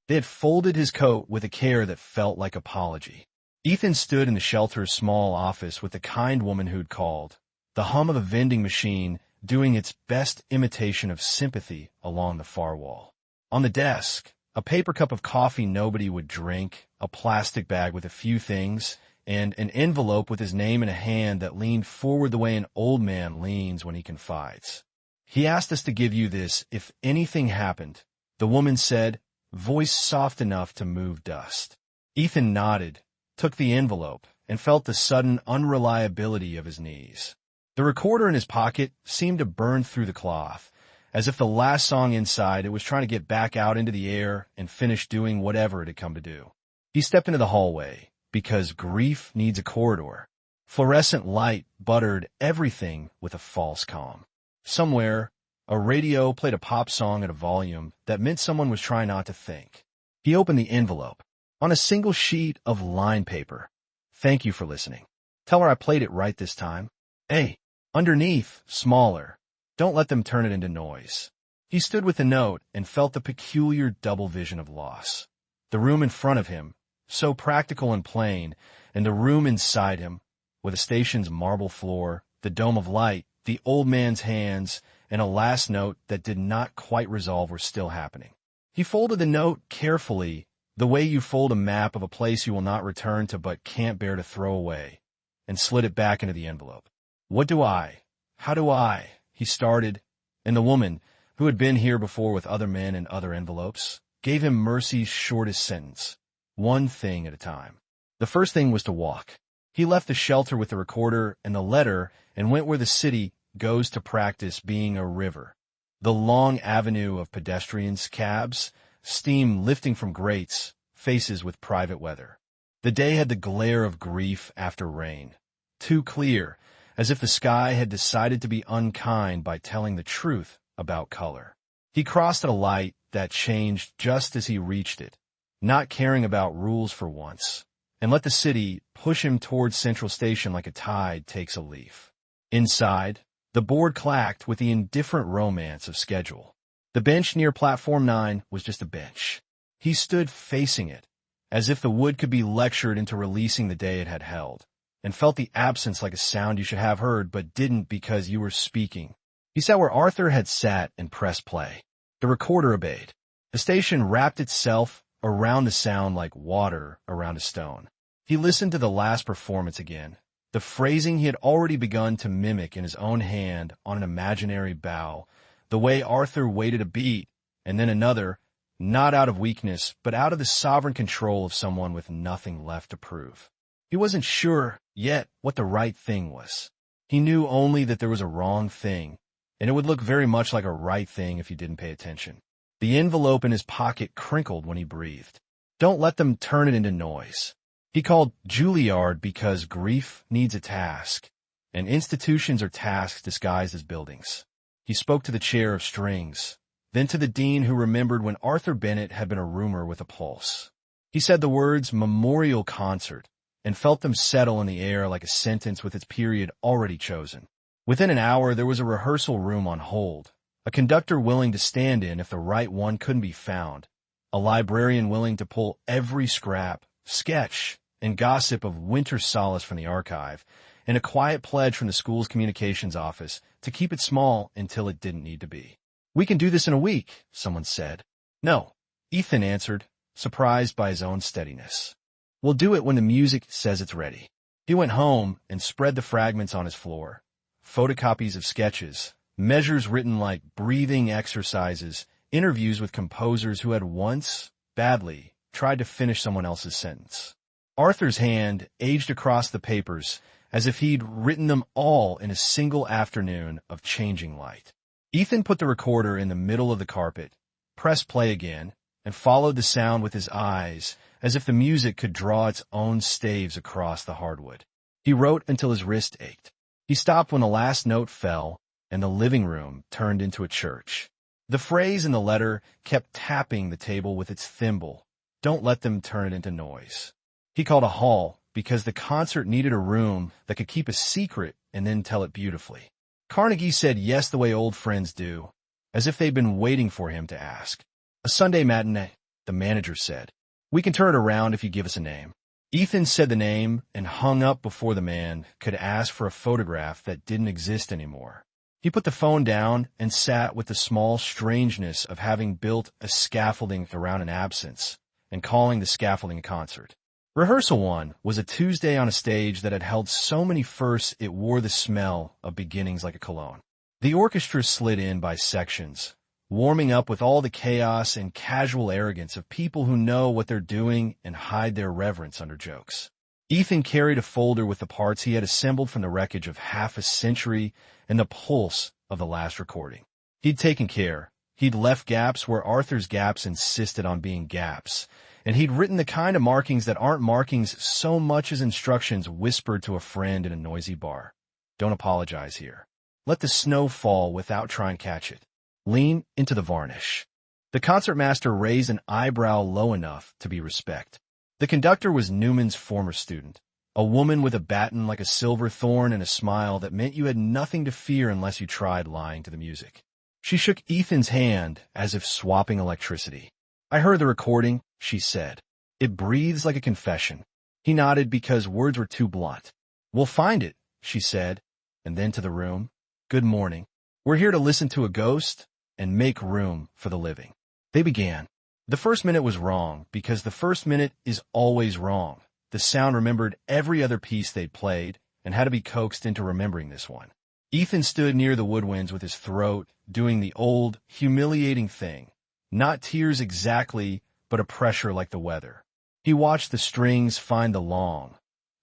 They had folded his coat with a care that felt like apology. Ethan stood in the shelter's small office with the kind woman who'd called, the hum of a vending machine doing its best imitation of sympathy along the far wall. On the desk, a paper cup of coffee nobody would drink, a plastic bag with a few things, and an envelope with his name in a hand that leaned forward the way an old man leans when he confides. "He asked us to give you this if anything happened," the woman said, voice soft enough to move dust. Ethan nodded, took the envelope, and felt the sudden unreliability of his knees. The recorder in his pocket seemed to burn through the cloth, as if the last song inside it was trying to get back out into the air and finish doing whatever it had come to do. He stepped into the hallway, because grief needs a corridor. Fluorescent light buttered everything with a false calm. Somewhere, a radio played a pop song at a volume that meant someone was trying not to think. He opened the envelope. On a single sheet of line paper. "Thank you for listening. Tell her I played it right this time." "Hey." Underneath, smaller. "Don't let them turn it into noise." He stood with the note and felt the peculiar double vision of loss. The room in front of him, so practical and plain, and the room inside him, with the station's marble floor, the dome of light, the old man's hands, and a last note that did not quite resolve were still happening. He folded the note carefully, the way you fold a map of a place you will not return to but can't bear to throw away, and slid it back into the envelope. How do I, he started, and the woman, who had been here before with other men and other envelopes, gave him Mercy's shortest sentence, one thing at a time. The first thing was to walk. He left the shelter with the recorder and the letter and went where the city goes to practice being a river. The long avenue of pedestrians, cabs, steam lifting from grates, faces with private weather. The day had the glare of grief after rain. Too clear, as if the sky had decided to be unkind by telling the truth about color. He crossed at a light that changed just as he reached it, not caring about rules for once, and let the city push him towards Central Station like a tide takes a leaf. Inside, the board clacked with the indifferent romance of schedule. The bench near Platform 9 was just a bench. He stood facing it, as if the wood could be lectured into releasing the day it had held, and felt the absence like a sound you should have heard but didn't because you were speaking. He sat where Arthur had sat and pressed play. The recorder obeyed. The station wrapped itself around the sound like water around a stone. He listened to the last performance again, the phrasing he had already begun to mimic in his own hand on an imaginary bow, the way Arthur waited a beat, and then another, not out of weakness, but out of the sovereign control of someone with nothing left to prove. He wasn't sure yet what the right thing was. He knew only that there was a wrong thing, and it would look very much like a right thing if you didn't pay attention. The envelope in his pocket crinkled when he breathed. Don't let them turn it into noise. He called Juilliard because grief needs a task, and institutions are tasks disguised as buildings. He spoke to the chair of strings, then to the dean who remembered when Arthur Bennett had been a rumor with a pulse. He said the words memorial concert and felt them settle in the air like a sentence with its period already chosen. Within an hour, there was a rehearsal room on hold, a conductor willing to stand in if the right one couldn't be found, a librarian willing to pull every scrap, sketch, and gossip of Winter Solace from the archive, and a quiet pledge from the school's communications office to keep it small until it didn't need to be. "We can do this in a week," someone said. "No," Ethan answered, surprised by his own steadiness. "We'll do it when the music says it's ready." He went home and spread the fragments on his floor. Photocopies of sketches, measures written like breathing exercises, interviews with composers who had once, badly, tried to finish someone else's sentence. Arthur's hand aged across the papers as if he'd written them all in a single afternoon of changing light. Ethan put the recorder in the middle of the carpet, pressed play again, and followed the sound with his eyes as if the music could draw its own staves across the hardwood. He wrote until his wrist ached. He stopped when the last note fell and the living room turned into a church. The phrase in the letter kept tapping the table with its thimble. Don't let them turn it into noise. He called a hall because the concert needed a room that could keep a secret and then tell it beautifully. Carnegie said yes the way old friends do, as if they'd been waiting for him to ask. "A Sunday matinee," the manager said. "We can turn it around if you give us a name." Ethan said the name and hung up before the man could ask for a photograph that didn't exist anymore. He put the phone down and sat with the small strangeness of having built a scaffolding around an absence and calling the scaffolding a concert. Rehearsal 1 was a Tuesday on a stage that had held so many firsts it wore the smell of beginnings like a cologne. The orchestra slid in by sections, warming up with all the chaos and casual arrogance of people who know what they're doing and hide their reverence under jokes. Ethan carried a folder with the parts he had assembled from the wreckage of half a century and the pulse of the last recording. He'd taken care. He'd left gaps where Arthur's gaps insisted on being gaps, and he'd written the kind of markings that aren't markings so much as instructions whispered to a friend in a noisy bar. Don't apologize here. Let the snow fall without trying to catch it. Lean into the varnish. The concertmaster raised an eyebrow low enough to be respect. The conductor was Newman's former student, a woman with a baton like a silver thorn and a smile that meant you had nothing to fear unless you tried lying to the music. She shook Ethan's hand as if swapping electricity. "I heard the recording," she said. "It breathes like a confession." He nodded because words were too blunt. "We'll find it," she said, and then to the room. "Good morning. We're here to listen to a ghost and make room for the living." They began. The first minute was wrong because the first minute is always wrong. The sound remembered every other piece they'd played and had to be coaxed into remembering this one. Ethan stood near the woodwinds with his throat doing the old, humiliating thing. Not tears exactly, but a pressure like the weather. He watched the strings find the long,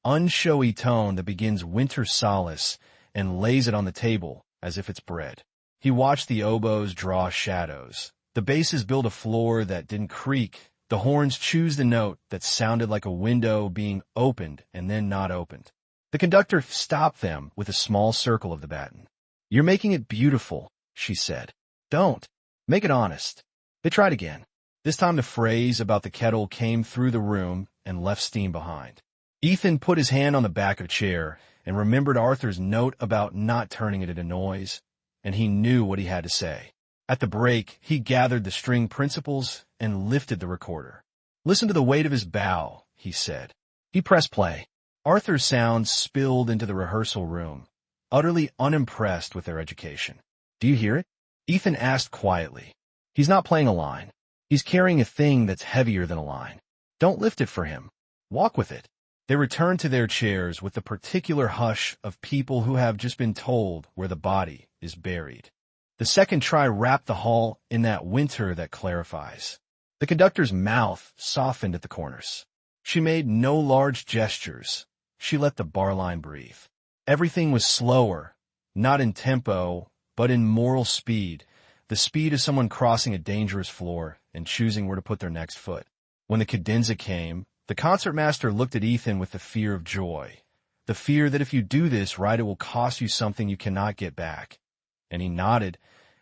unshowy tone that begins Winter Solace and lays it on the table as if it's bread. He watched the oboes draw shadows, the basses build a floor that didn't creak, the horns choose the note that sounded like a window being opened and then not opened. The conductor stopped them with a small circle of the baton. "You're making it beautiful," she said. "Don't. Make it honest." They tried again. This time the phrase about the kettle came through the room and left steam behind. Ethan put his hand on the back of a chair and remembered Arthur's note about not turning it into noise, and he knew what he had to say. At the break, he gathered the string principals and lifted the recorder. "Listen to the weight of his bow," he said. He pressed play. Arthur's sound spilled into the rehearsal room, utterly unimpressed with their education. "Do you hear it?" Ethan asked quietly. "He's not playing a line. He's carrying a thing that's heavier than a line. Don't lift it for him. Walk with it." They returned to their chairs with the particular hush of people who have just been told where the body is buried. The second try wrapped the hall in that winter that clarifies. The conductor's mouth softened at the corners. She made no large gestures. She let the bar line breathe. Everything was slower, not in tempo, but in moral speed, the speed of someone crossing a dangerous floor and choosing where to put their next foot. When the cadenza came, the concertmaster looked at Ethan with the fear of joy, the fear that if you do this right, it will cost you something you cannot get back. And he nodded,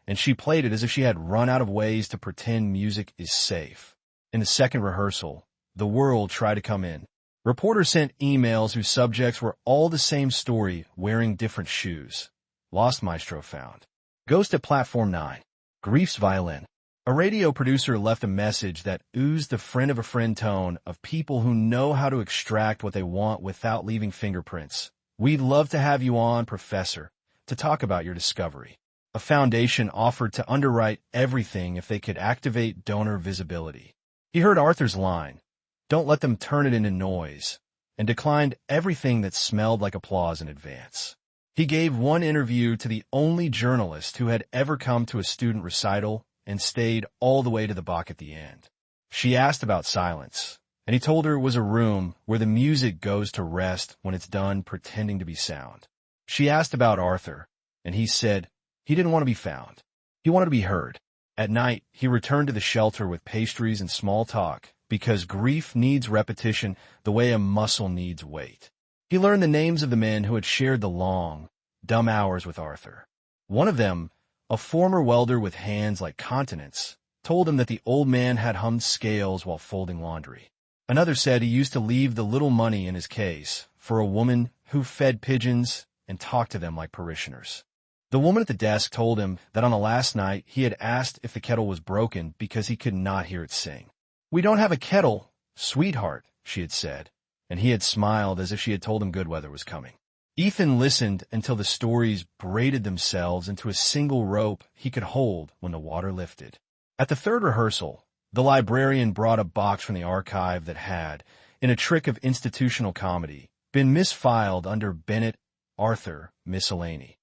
and she played it as if she had run out of ways to pretend music is safe. In the second rehearsal, the world tried to come in. Reporters sent emails whose subjects were all the same story, wearing different shoes. Lost Maestro found. Ghost at Platform 9. Grief's violin. A radio producer left a message that oozed the friend of a friend tone of people who know how to extract what they want without leaving fingerprints. "We'd love to have you on, Professor, to talk about your discovery." A foundation offered to underwrite everything if they could activate donor visibility. He heard Arthur's line, "Don't let them turn it into noise," and declined everything that smelled like applause in advance. He gave one interview to the only journalist who had ever come to a student recital and stayed all the way to the Bach at the end. She asked about silence, and he told her it was a room where the music goes to rest when it's done pretending to be sound. She asked about Arthur, and he said he didn't want to be found. He wanted to be heard. At night, he returned to the shelter with pastries and small talk, because grief needs repetition the way a muscle needs weight. He learned the names of the men who had shared the long, dumb hours with Arthur. One of them, a former welder with hands like continents, told him that the old man had hummed scales while folding laundry. Another said he used to leave the little money in his case for a woman who fed pigeons and talked to them like parishioners. The woman at the desk told him that on the last night he had asked if the kettle was broken because he could not hear it sing. "We don't have a kettle, sweetheart," she had said, and he had smiled as if she had told him good weather was coming. Ethan listened until the stories braided themselves into a single rope he could hold when the water lifted. At the third rehearsal, the librarian brought a box from the archive that had, in a trick of institutional comedy, been misfiled under Bennett, Arthur, Miscellany.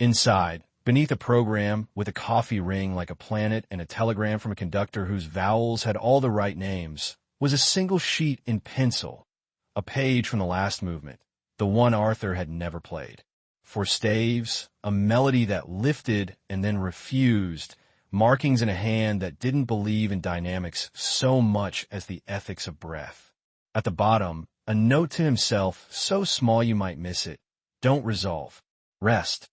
Inside, beneath a program with a coffee ring like a planet and a telegram from a conductor whose vowels had all the right names, was a single sheet in pencil, a page from the last movement, the one Arthur had never played. For staves, a melody that lifted and then refused, markings in a hand that didn't believe in dynamics so much as the ethics of breath. At the bottom, a note to himself so small you might miss it: "Don't resolve. Rest."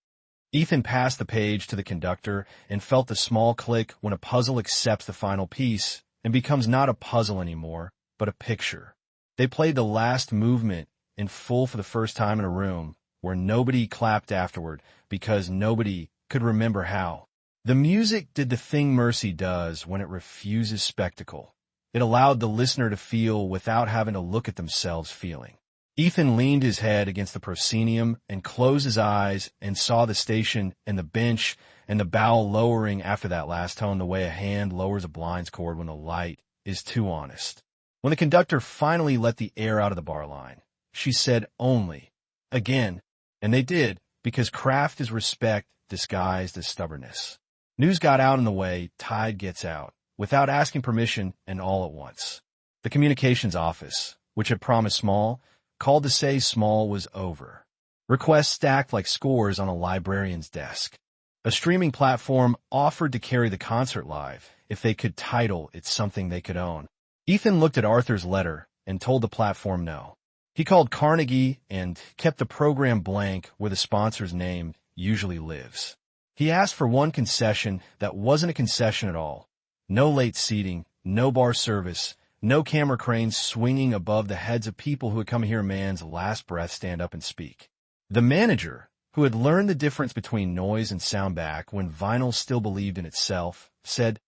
Ethan passed the page to the conductor and felt the small click when a puzzle accepts the final piece and becomes not a puzzle anymore, but a picture. They played the last movement in full for the first time in a room where nobody clapped afterward because nobody could remember how. The music did the thing mercy does when it refuses spectacle. It allowed the listener to feel without having to look at themselves feeling. Ethan leaned his head against the proscenium and closed his eyes and saw the station and the bench and the bow lowering after that last tone the way a hand lowers a blinds cord when the light is too honest. When the conductor finally let the air out of the bar line, she said only, "Again," and they did, because craft is respect disguised as stubbornness. News got out in the way tide gets out, without asking permission and all at once. The communications office, which had promised small, called to say small was over. Requests stacked like scores on a librarian's desk. A streaming platform offered to carry the concert live if they could title it something they could own. Ethan looked at Arthur's letter and told the platform no. He called Carnegie and kept the program blank where the sponsor's name usually lives. He asked for one concession that wasn't a concession at all. No late seating, no bar service, no camera cranes swinging above the heads of people who had come to hear a man's last breath stand up and speak. The manager, who had learned the difference between noise and sound back when vinyl still believed in itself, said,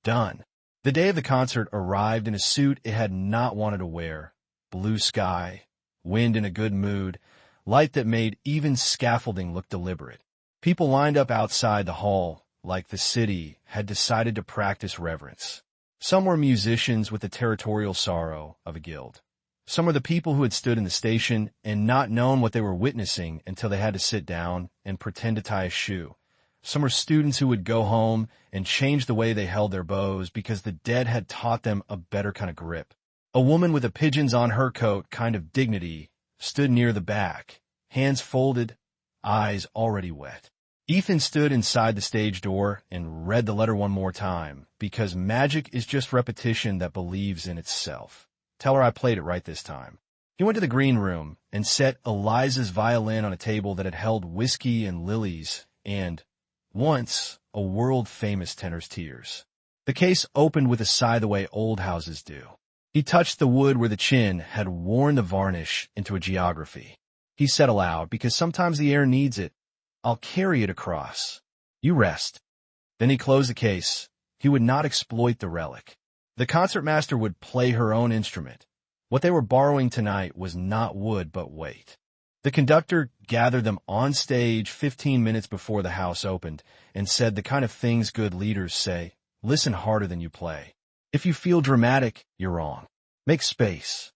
"Done." The day of the concert arrived in a suit it had not wanted to wear. Blue sky, wind in a good mood, light that made even scaffolding look deliberate. People lined up outside the hall, like the city had decided to practice reverence. Some were musicians with the territorial sorrow of a guild. Some were the people who had stood in the station and not known what they were witnessing until they had to sit down and pretend to tie a shoe. Some were students who would go home and change the way they held their bows because the dead had taught them a better kind of grip. A woman with a pigeons on her coat kind of dignity stood near the back, hands folded, eyes already wet. Ethan stood inside the stage door and read the letter one more time, because magic is just repetition that believes in itself. Tell her I played it right this time. He went to the green room and set Eliza's violin on a table that had held whiskey and lilies and, once, a world-famous tenor's tears. The case opened with a sigh the way old houses do. He touched the wood where the chin had worn the varnish into a geography. He said aloud, because sometimes the air needs it, "I'll carry it across. You rest." Then he closed the case. He would not exploit the relic. The concertmaster would play her own instrument. What they were borrowing tonight was not wood but weight. The conductor gathered them on stage 15 minutes before the house opened and said the kind of things good leaders say: listen harder than you play. If you feel dramatic, you're wrong. Make space.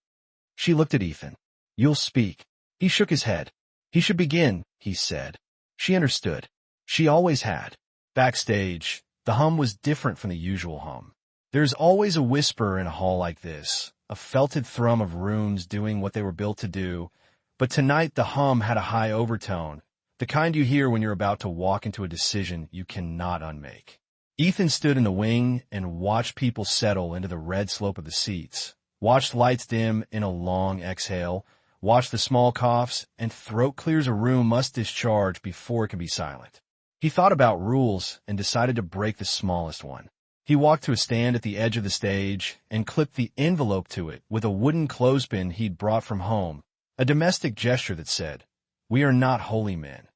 She looked at Ethan. "You'll speak." He shook his head. "He should begin," he said. She understood. She always had. Backstage, the hum was different from the usual hum. There's always a whisper in a hall like this, a felted thrum of rooms doing what they were built to do, but tonight the hum had a high overtone, the kind you hear when you're about to walk into a decision you cannot unmake. Ethan stood in the wing and watched people settle into the red slope of the seats, watched lights dim in a long exhale, watched the small coughs and throat clears a room must discharge before it can be silent. He thought about rules and decided to break the smallest one. He walked to a stand at the edge of the stage and clipped the envelope to it with a wooden clothespin he'd brought from home, a domestic gesture that said, "We are not holy men.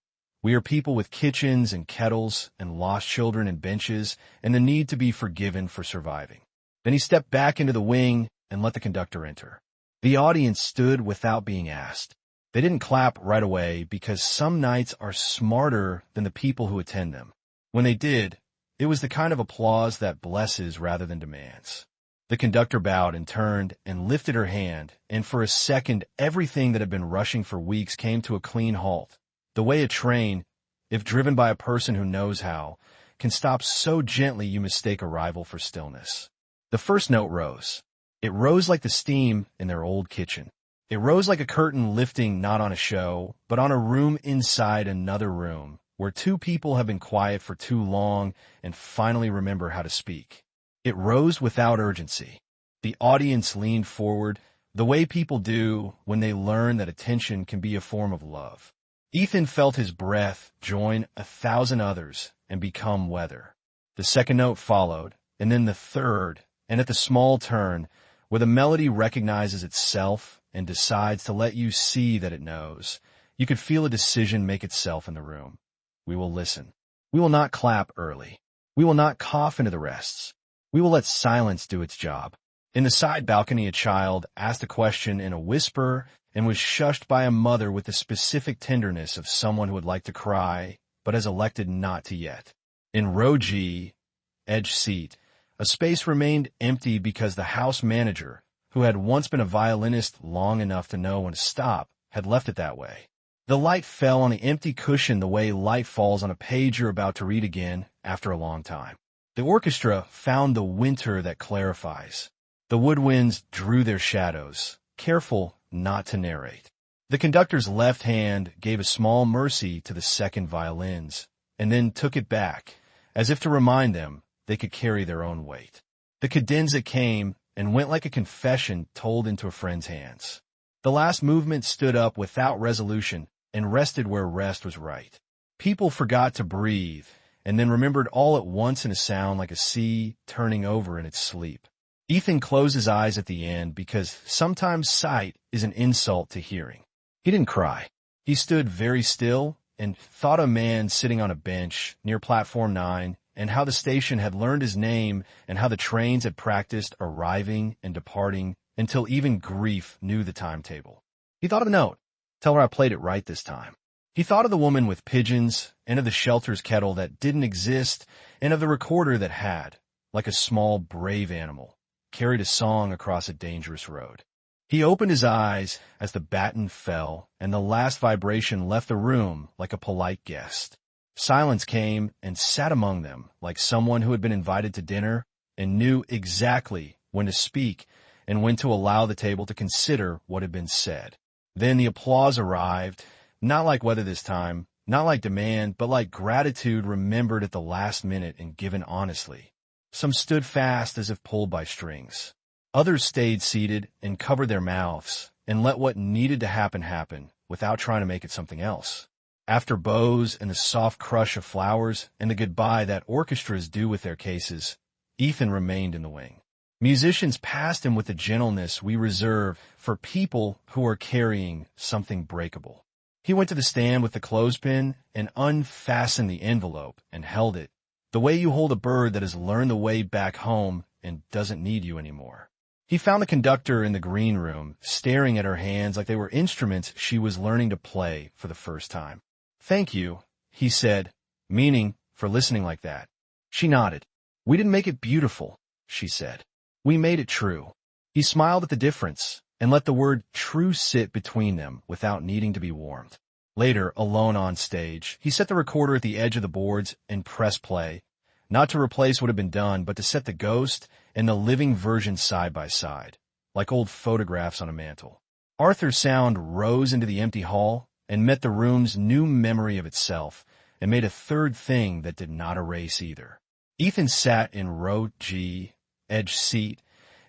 We are people with kitchens and kettles and lost children and benches and the need to be forgiven for surviving." Then he stepped back into the wing and let the conductor enter. The audience stood without being asked. They didn't clap right away because some nights are smarter than the people who attend them. When they did, it was the kind of applause that blesses rather than demands. The conductor bowed and turned and lifted her hand, and for a second everything that had been rushing for weeks came to a clean halt. The way a train, if driven by a person who knows how, can stop so gently you mistake arrival for stillness. The first note rose. It rose like the steam in their old kitchen. It rose like a curtain lifting not on a show, but on a room inside another room, where two people have been quiet for too long and finally remember how to speak. It rose without urgency. The audience leaned forward, the way people do when they learn that attention can be a form of love. Ethan felt his breath join 1,000 others and become weather. The second note followed, and then the third, and at the small turn, where the melody recognizes itself and decides to let you see that it knows, you could feel a decision make itself in the room. We will listen. We will not clap early. We will not cough into the rests. We will let silence do its job. In the side balcony, a child asked a question in a whisper and was shushed by a mother with the specific tenderness of someone who would like to cry, but has elected not to yet. In row G, edge seat, a space remained empty because the house manager, who had once been a violinist long enough to know when to stop, had left it that way. The light fell on the empty cushion the way light falls on a page you're about to read again after a long time. The orchestra found the winter that clarifies. The woodwinds drew their shadows, careful not to narrate. The conductor's left hand gave a small mercy to the second violins, and then took it back, as if to remind them they could carry their own weight. The cadenza came and went like a confession told into a friend's hands. The last movement stood up without resolution and rested where rest was right. People forgot to breathe, and then remembered all at once in a sound like a sea turning over in its sleep. Ethan closed his eyes at the end because sometimes sight is an insult to hearing. He didn't cry. He stood very still and thought of a man sitting on a bench near Platform 9 and how the station had learned his name and how the trains had practiced arriving and departing until even grief knew the timetable. He thought of the note. Tell her I played it right this time. He thought of the woman with pigeons and of the shelter's kettle that didn't exist and of the recorder that had, like a small brave animal, carried a song across a dangerous road. He opened his eyes as the baton fell and the last vibration left the room like a polite guest. Silence came and sat among them like someone who had been invited to dinner and knew exactly when to speak and when to allow the table to consider what had been said. Then the applause arrived, not like weather this time, not like demand, but like gratitude remembered at the last minute and given honestly. Some stood fast as if pulled by strings. Others stayed seated and covered their mouths and let what needed to happen without trying to make it something else. After bows and the soft crush of flowers and the goodbye that orchestras do with their cases, Ethan remained in the wing. Musicians passed him with the gentleness we reserve for people who are carrying something breakable. He went to the stand with the clothespin and unfastened the envelope and held it, the way you hold a bird that has learned the way back home and doesn't need you anymore. He found the conductor in the green room, staring at her hands like they were instruments she was learning to play for the first time. "Thank you," he said, meaning for listening like that. She nodded. "We didn't make it beautiful," she said. "We made it true." He smiled at the difference and let the word true sit between them without needing to be warmed. Later, alone on stage, he set the recorder at the edge of the boards and pressed play, not to replace what had been done, but to set the ghost and the living version side by side, like old photographs on a mantle. Arthur's sound rose into the empty hall and met the room's new memory of itself and made a third thing that did not erase either. Ethan sat in row G, edge seat,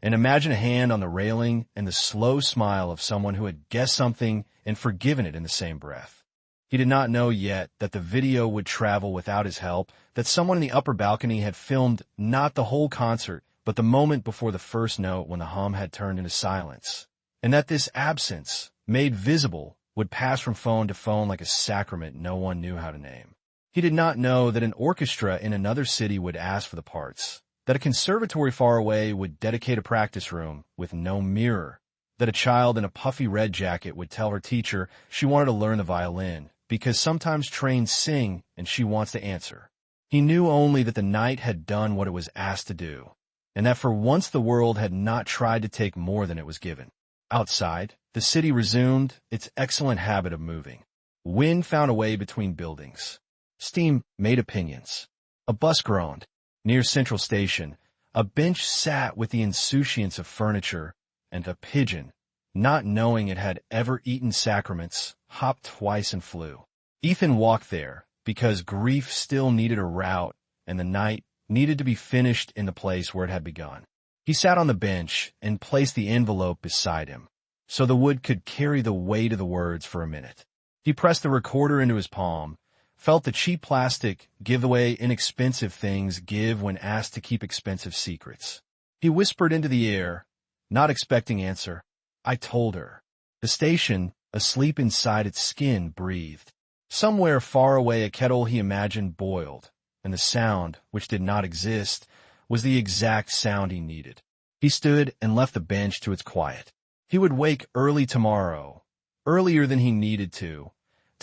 and imagined a hand on the railing and the slow smile of someone who had guessed something and forgiven it in the same breath. He did not know yet that the video would travel without his help, that someone in the upper balcony had filmed not the whole concert, but the moment before the first note when the hum had turned into silence, and that this absence, made visible, would pass from phone to phone like a sacrament no one knew how to name. He did not know that an orchestra in another city would ask for the parts, that a conservatory far away would dedicate a practice room with no mirror, that a child in a puffy red jacket would tell her teacher she wanted to learn the violin, because sometimes trains sing and she wants to answer. He knew only that the night had done what it was asked to do, and that for once the world had not tried to take more than it was given. Outside, the city resumed its excellent habit of moving. Wind found a way between buildings. Steam made opinions. A bus groaned. Near Central Station, a bench sat with the insouciance of furniture, and a pigeon, not knowing it had ever eaten sacraments, hopped twice and flew. Ethan walked there because grief still needed a route, and the night needed to be finished in the place where it had begun. He sat on the bench and placed the envelope beside him, so the wood could carry the weight of the words for a minute. He pressed the recorder into his palm, felt the cheap plastic give the way inexpensive things give when asked to keep expensive secrets. He whispered into the air, not expecting answer, "I told her." The station, asleep inside its skin, breathed. Somewhere far away a kettle he imagined boiled, and the sound, which did not exist, was the exact sound he needed. He stood and left the bench to its quiet. He would wake early tomorrow, earlier than he needed to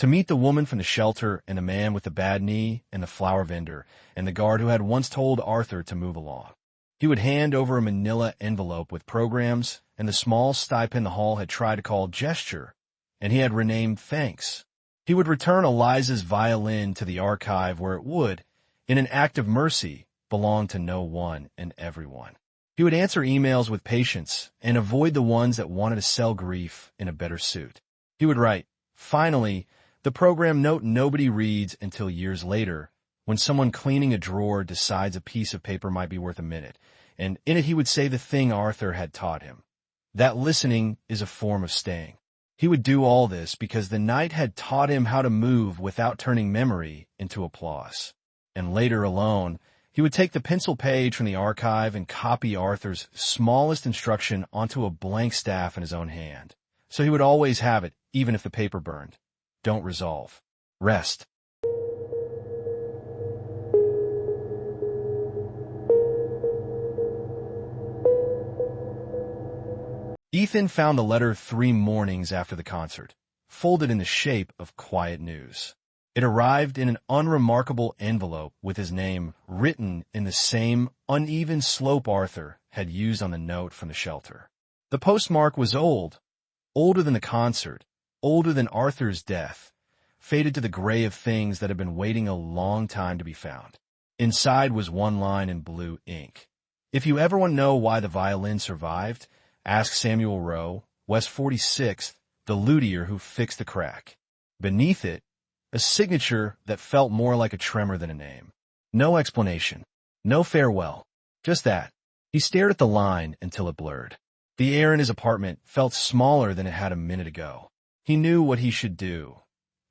meet the woman from the shelter and the man with the bad knee and the flower vendor and the guard who had once told Arthur to move along. He would hand over a manila envelope with programs and the small stipend the hall had tried to call gesture, and he had renamed thanks. He would return Eliza's violin to the archive where it would, in an act of mercy, belong to no one and everyone. He would answer emails with patience and avoid the ones that wanted to sell grief in a better suit. He would write, finally, the program note nobody reads until years later, when someone cleaning a drawer decides a piece of paper might be worth a minute, and in it he would say the thing Arthur had taught him. That listening is a form of staying. He would do all this because the night had taught him how to move without turning memory into applause. And later alone, he would take the pencil page from the archive and copy Arthur's smallest instruction onto a blank staff in his own hand. So he would always have it, even if the paper burned. Don't resolve. Rest. Ethan found the letter 3 mornings after the concert, folded in the shape of quiet news. It arrived in an unremarkable envelope with his name written in the same uneven slope Arthur had used on the note from the shelter. The postmark was old, older than the concert, older than Arthur's death, faded to the gray of things that had been waiting a long time to be found. Inside was one line in blue ink. If you ever want to know why the violin survived, ask Samuel Rowe, West 46th, the luthier who fixed the crack. Beneath it, a signature that felt more like a tremor than a name. No explanation. No farewell. Just that. He stared at the line until it blurred. The air in his apartment felt smaller than it had a minute ago. He knew what he should do.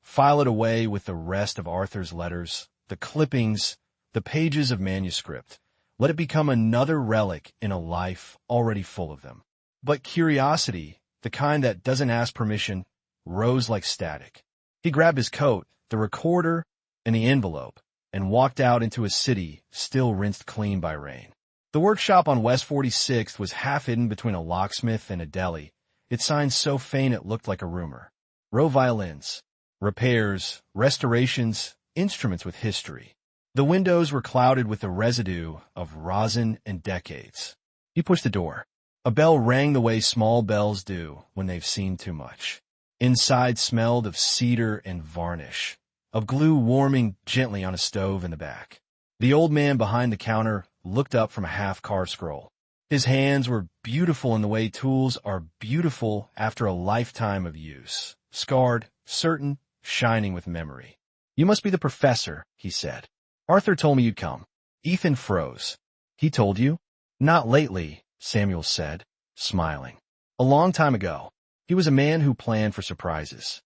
File it away with the rest of Arthur's letters, the clippings, the pages of manuscript. Let it become another relic in a life already full of them. But curiosity, the kind that doesn't ask permission, rose like static. He grabbed his coat, the recorder, and the envelope, and walked out into a city still rinsed clean by rain. The workshop on West 46th was half hidden between a locksmith and a deli, its sign so faint it looked like a rumor. Rowe violins, repairs, restorations, instruments with history. The windows were clouded with the residue of rosin and decades. He pushed the door. A bell rang the way small bells do when they've seen too much. Inside smelled of cedar and varnish, of glue warming gently on a stove in the back. The old man behind the counter looked up from a half-car scroll. His hands were beautiful in the way tools are beautiful after a lifetime of use. Scarred, certain, shining with memory. "You must be the professor," he said. "Arthur told me you'd come." Ethan froze. "He told you?" "Not lately," Samuel said, smiling. "A long time ago. He was a man who planned for surprises."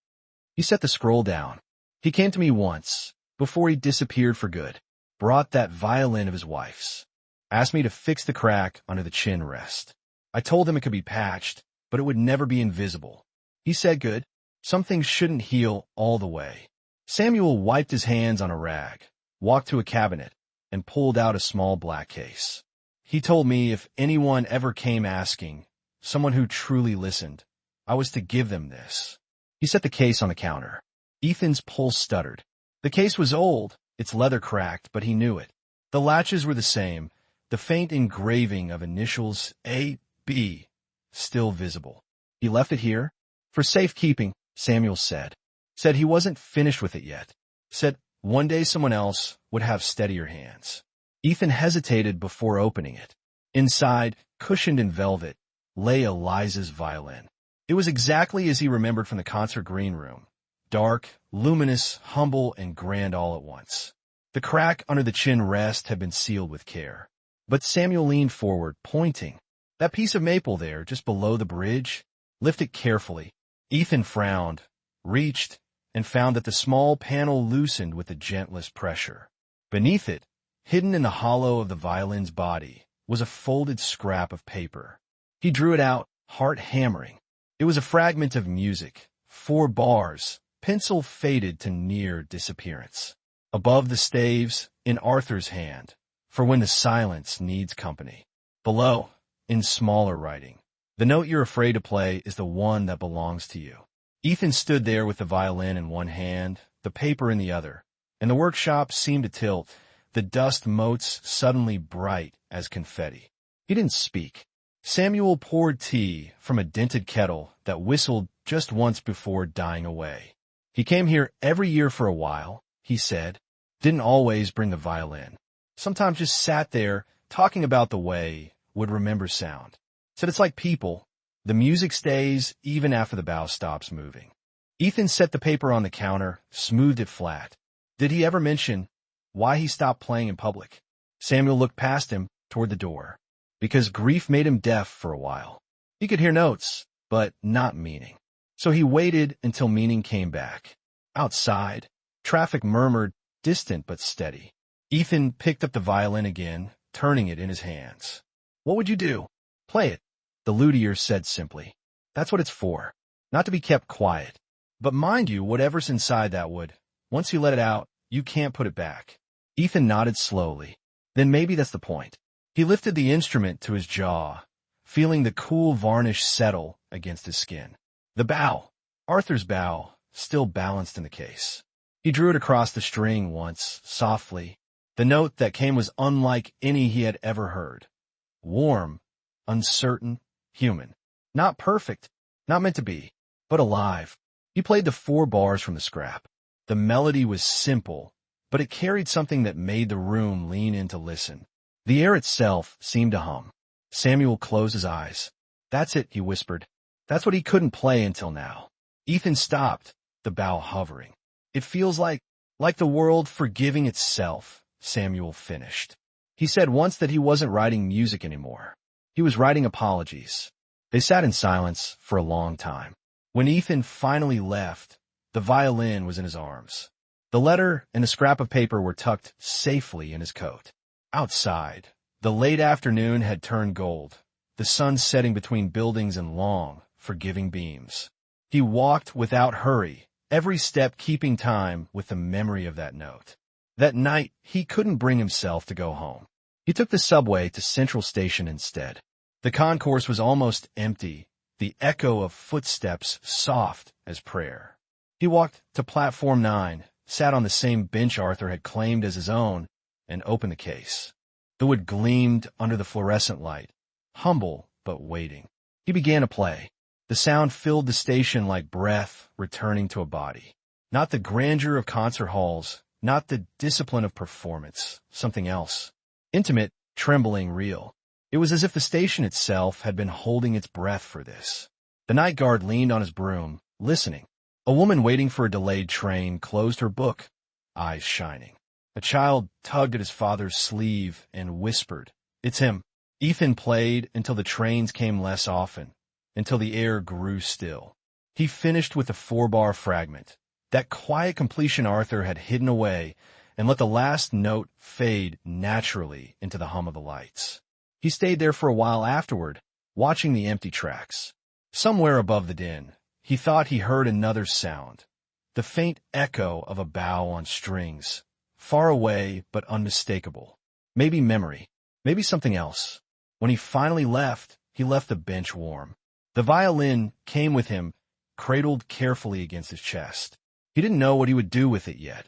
He set the scroll down. "He came to me once, before he disappeared for good. Brought that violin of his wife's. Asked me to fix the crack under the chin rest. I told him it could be patched, but it would never be invisible. He said good. Some things shouldn't heal all the way." Samuel wiped his hands on a rag, walked to a cabinet, and pulled out a small black case. "He told me if anyone ever came asking, someone who truly listened, I was to give them this." He set the case on the counter. Ethan's pulse stuttered. The case was old, its leather cracked, but he knew it. The latches were the same, the faint engraving of initials A.B. still visible. "He left it here?" "For safekeeping," Samuel said. Said he wasn't finished with it yet. Said one day someone else would have steadier hands. Ethan hesitated before opening it. Inside, cushioned in velvet, lay Eliza's violin. It was exactly as he remembered from the concert green room. Dark, luminous, humble, and grand all at once. The crack under the chin rest had been sealed with care. But Samuel leaned forward, pointing. "That piece of maple there, just below the bridge, lift it carefully." Ethan frowned, reached, and found that the small panel loosened with the gentlest pressure. Beneath it, hidden in the hollow of the violin's body, was a folded scrap of paper. He drew it out, heart hammering. It was a fragment of music, 4 bars, pencil faded to near disappearance. Above the staves, in Arthur's hand, for when the silence needs company. Below, in smaller writing, "The note you're afraid to play is the one that belongs to you." Ethan stood there with the violin in one hand, the paper in the other, and the workshop seemed to tilt, the dust motes suddenly bright as confetti. He didn't speak. Samuel poured tea from a dented kettle that whistled just once before dying away. He came here every year for a while, he said. Didn't always bring the violin. Sometimes just sat there, talking about the way would remember sound. Said it's like people. The music stays even after the bow stops moving. Ethan set the paper on the counter, smoothed it flat. Did he ever mention why he stopped playing in public? Samuel looked past him, toward the door. Because grief made him deaf for a while. He could hear notes, but not meaning. So he waited until meaning came back. Outside, traffic murmured, distant but steady. Ethan picked up the violin again, turning it in his hands. "What would you do?" "Play it," the luthier said simply. "That's what it's for. Not to be kept quiet. But mind you, whatever's inside that wood, once you let it out, you can't put it back." Ethan nodded slowly. Then maybe that's the point. He lifted the instrument to his jaw, feeling the cool varnish settle against his skin. The bow, Arthur's bow, still balanced in the case. He drew it across the string once, softly. The note that came was unlike any he had ever heard. Warm, uncertain, human. Not perfect, not meant to be, but alive. He played the 4 bars from the scrap. The melody was simple, but it carried something that made the room lean in to listen. The air itself seemed to hum. Samuel closed his eyes. "That's it," he whispered. That's what he couldn't play until now. Ethan stopped, the bow hovering. "It feels like the world forgiving itself," Samuel finished. He said once that he wasn't writing music anymore. He was writing apologies. They sat in silence for a long time. When Ethan finally left, the violin was in his arms. The letter and a scrap of paper were tucked safely in his coat. Outside, the late afternoon had turned gold, the sun setting between buildings in long, forgiving beams. He walked without hurry, every step keeping time with the memory of that note. That night, he couldn't bring himself to go home. He took the subway to Central Station instead. The concourse was almost empty, the echo of footsteps soft as prayer. He walked to Platform 9, sat on the same bench Arthur had claimed as his own, and opened the case. The wood gleamed under the fluorescent light, humble but waiting. He began to play. The sound filled the station like breath returning to a body. Not the grandeur of concert halls, not the discipline of performance, something else. Intimate, trembling, real. It was as if the station itself had been holding its breath for this. The night guard leaned on his broom, listening. A woman waiting for a delayed train closed her book, eyes shining. A child tugged at his father's sleeve and whispered, "It's him." Ethan played until the trains came less often, until the air grew still. He finished with a 4-bar fragment, that quiet completion Arthur had hidden away, and let the last note fade naturally into the hum of the lights. He stayed there for a while afterward, watching the empty tracks. Somewhere above the din, he thought he heard another sound, the faint echo of a bow on strings, far away but unmistakable. Maybe memory, maybe something else. When he finally left, he left the bench warm. The violin came with him, cradled carefully against his chest. He didn't know what he would do with it yet,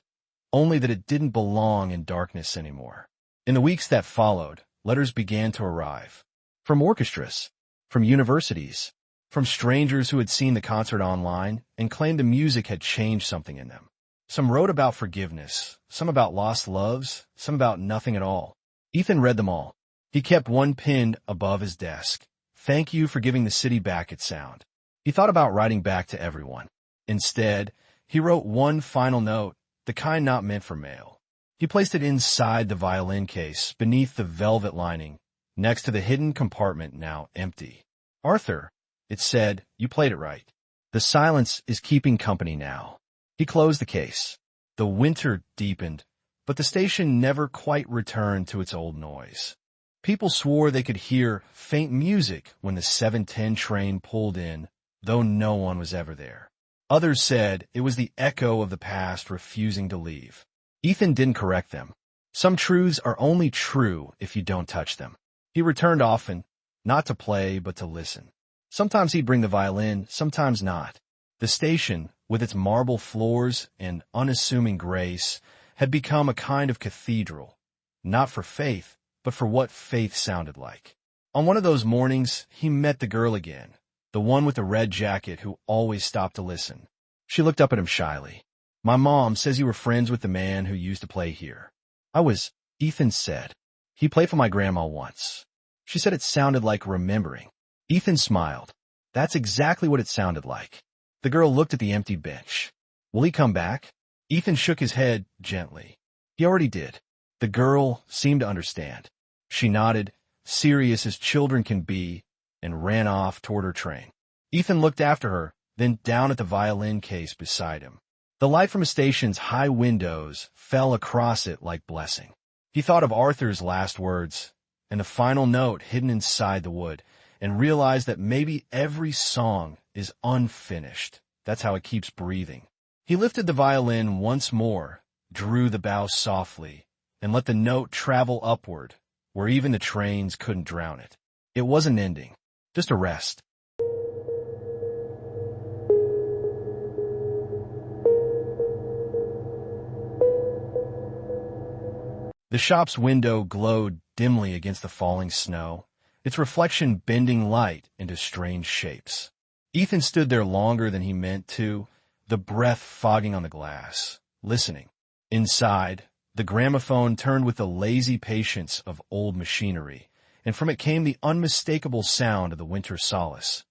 only that it didn't belong in darkness anymore. In the weeks that followed, letters began to arrive. From orchestras, from universities, from strangers who had seen the concert online and claimed the music had changed something in them. Some wrote about forgiveness, some about lost loves, some about nothing at all. Ethan read them all. He kept one pinned above his desk. "Thank you for giving the city back its sound." He thought about writing back to everyone. Instead, he wrote one final note, the kind not meant for mail. He placed it inside the violin case, beneath the velvet lining, next to the hidden compartment now empty. "Arthur," it said, "you played it right. The silence is keeping company now." He closed the case. The winter deepened, but the station never quite returned to its old noise. People swore they could hear faint music when the 7:10 train pulled in, though no one was ever there. Others said it was the echo of the past refusing to leave. Ethan didn't correct them. Some truths are only true if you don't touch them. He returned often, not to play but to listen. Sometimes he'd bring the violin, sometimes not. The station, with its marble floors and unassuming grace, had become a kind of cathedral, not for faith, but for what faith sounded like. On one of those mornings, he met the girl again, the one with the red jacket who always stopped to listen. She looked up at him shyly. "My mom says you were friends with the man who used to play here." "I was," Ethan said. "He played for my grandma once." She said it sounded like remembering. Ethan smiled. That's exactly what it sounded like. The girl looked at the empty bench. "Will he come back?" Ethan shook his head gently. He already did. The girl seemed to understand. She nodded, serious as children can be, and ran off toward her train. Ethan looked after her, then down at the violin case beside him. The light from the station's high windows fell across it like blessing. He thought of Arthur's last words and the final note hidden inside the wood, and realized that maybe every song is unfinished. That's how it keeps breathing. He lifted the violin once more, drew the bow softly, and let the note travel upward, where even the trains couldn't drown it. It wasn't ending, just a rest. The shop's window glowed dimly against the falling snow, its reflection bending light into strange shapes. Ethan stood there longer than he meant to, the breath fogging on the glass, listening. Inside, the gramophone turned with the lazy patience of old machinery, and from it came the unmistakable sound of the Winter Solace.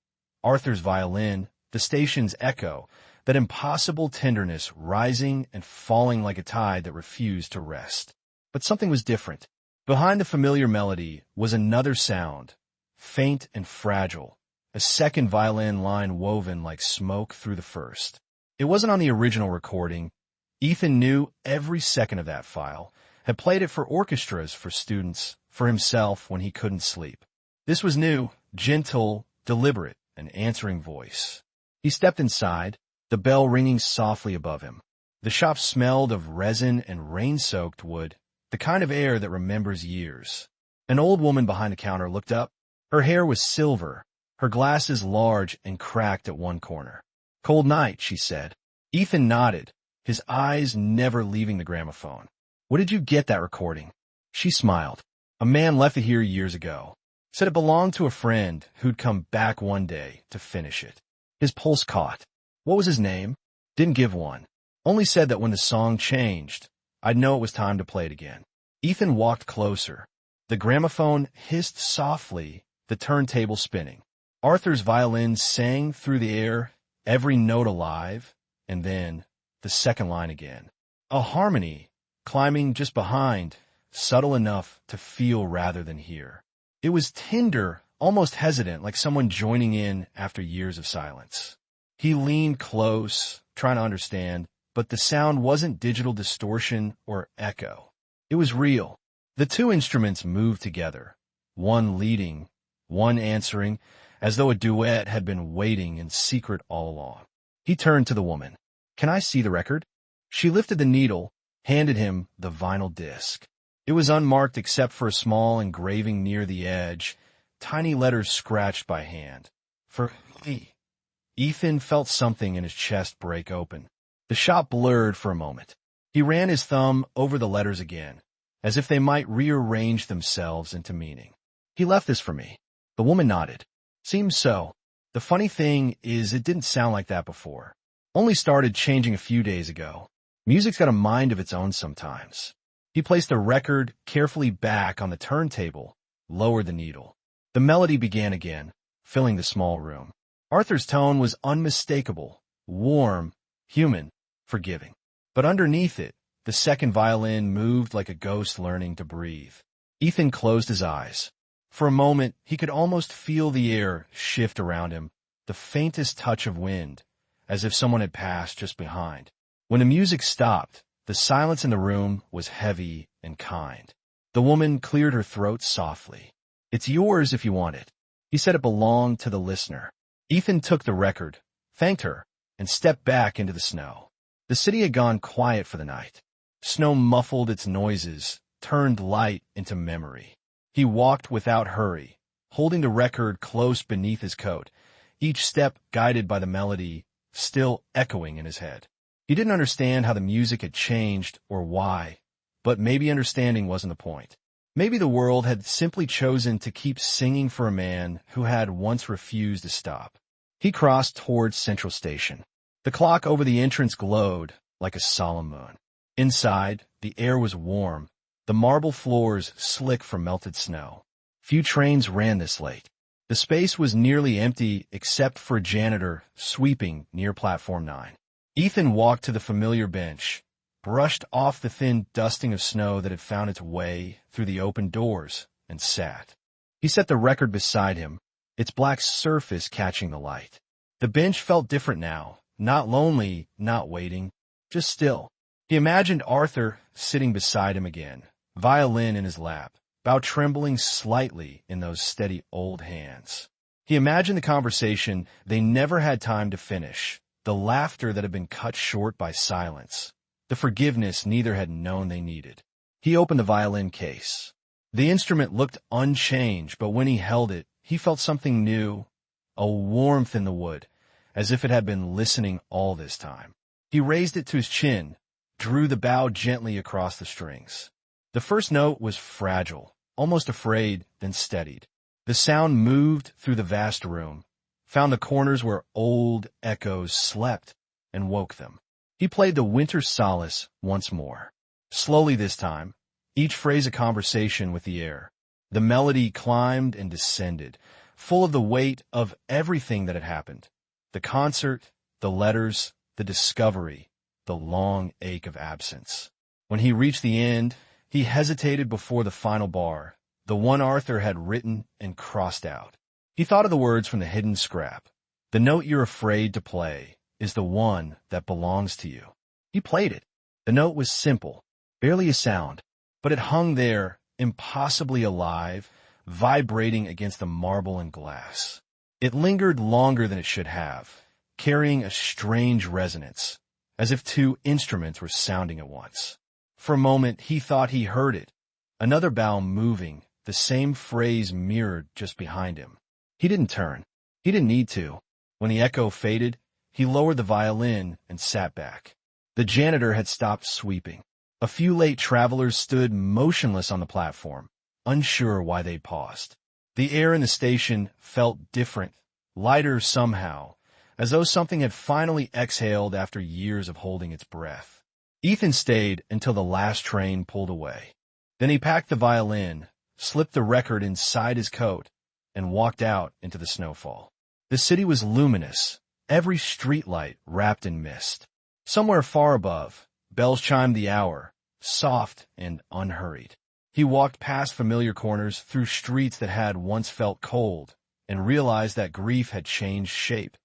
Arthur's violin, the station's echo, that impossible tenderness rising and falling like a tide that refused to rest. But something was different. Behind the familiar melody was another sound, faint and fragile, a second violin line woven like smoke through the first. It wasn't on the original recording. Ethan knew every second of that file, had played it for orchestras, for students, for himself when he couldn't sleep. This was new, gentle, deliberate, an answering voice. He stepped inside, the bell ringing softly above him. The shop smelled of resin and rain-soaked wood, the kind of air that remembers years. An old woman behind the counter looked up. Her hair was silver, her glasses large and cracked at one corner. "Cold night," she said. Ethan nodded, his eyes never leaving the gramophone. "What did you get that recording?" She smiled. "A man left it here years ago. Said it belonged to a friend who'd come back one day to finish it. His pulse caught. What was his name? Didn't give one. Only said that when the song changed, I'd know it was time to play it again." Ethan walked closer. The gramophone hissed softly, the turntable spinning. Arthur's violin sang through the air, every note alive, and then the second line again. A harmony, climbing just behind, subtle enough to feel rather than hear. It was tender, almost hesitant, like someone joining in after years of silence. He leaned close, trying to understand, but the sound wasn't digital distortion or echo. It was real. The two instruments moved together, one leading, one answering, as though a duet had been waiting in secret all along. He turned to the woman. "Can I see the record?" She lifted the needle, handed him the vinyl disc. It was unmarked except for a small engraving near the edge, tiny letters scratched by hand. "For me." Ethan felt something in his chest break open. The shop blurred for a moment. He ran his thumb over the letters again, as if they might rearrange themselves into meaning. "He left this for me." The woman nodded. "Seems so. The funny thing is it didn't sound like that before. Only started changing a few days ago. Music's got a mind of its own sometimes." He placed the record carefully back on the turntable, lowered the needle. The melody began again, filling the small room. Arthur's tone was unmistakable, warm, human, forgiving. But underneath it, the second violin moved like a ghost learning to breathe. Ethan closed his eyes. For a moment, he could almost feel the air shift around him, the faintest touch of wind, as if someone had passed just behind. When the music stopped, the silence in the room was heavy and kind. The woman cleared her throat softly. "It's yours if you want it." He said it belonged to the listener. Ethan took the record, thanked her, and stepped back into the snow. The city had gone quiet for the night. Snow muffled its noises, turned light into memory. He walked without hurry, holding the record close beneath his coat, each step guided by the melody still echoing in his head. He didn't understand how the music had changed or why, but maybe understanding wasn't the point. Maybe the world had simply chosen to keep singing for a man who had once refused to stop. He crossed towards Central Station. The clock over the entrance glowed like a solemn moon. Inside, the air was warm, the marble floors slick from melted snow. Few trains ran this late. The space was nearly empty except for a janitor sweeping near Platform 9. Ethan walked to the familiar bench, brushed off the thin dusting of snow that had found its way through the open doors, and sat. He set the record beside him, its black surface catching the light. The bench felt different now, not lonely, not waiting, just still. He imagined Arthur sitting beside him again, violin in his lap, bow trembling slightly in those steady old hands. He imagined the conversation they never had time to finish, the laughter that had been cut short by silence, the forgiveness neither had known they needed. He opened the violin case. The instrument looked unchanged, but when he held it, he felt something new, a warmth in the wood, as if it had been listening all this time. He raised it to his chin, drew the bow gently across the strings. The first note was fragile, almost afraid, then steadied. The sound moved through the vast room, found the corners where old echoes slept, and woke them. He played the Winter Solace once more. Slowly this time, each phrase a conversation with the air. The melody climbed and descended, full of the weight of everything that had happened. The concert, the letters, the discovery, the long ache of absence. When he reached the end, he hesitated before the final bar, the one Arthur had written and crossed out. He thought of the words from the hidden scrap. The note you're afraid to play is the one that belongs to you. He played it. The note was simple, barely a sound, but it hung there, impossibly alive, vibrating against the marble and glass. It lingered longer than it should have, carrying a strange resonance, as if two instruments were sounding at once. For a moment he thought he heard it, another bow moving, the same phrase mirrored just behind him. He didn't turn. He didn't need to. When the echo faded, he lowered the violin and sat back. The janitor had stopped sweeping. A few late travelers stood motionless on the platform, unsure why they'd paused. The air in the station felt different, lighter somehow, as though something had finally exhaled after years of holding its breath. Ethan stayed until the last train pulled away. Then he packed the violin, slipped the record inside his coat, and walked out into the snowfall. The city was luminous, every streetlight wrapped in mist. Somewhere far above, bells chimed the hour, soft and unhurried. He walked past familiar corners, through streets that had once felt cold, and realized that grief had changed shape.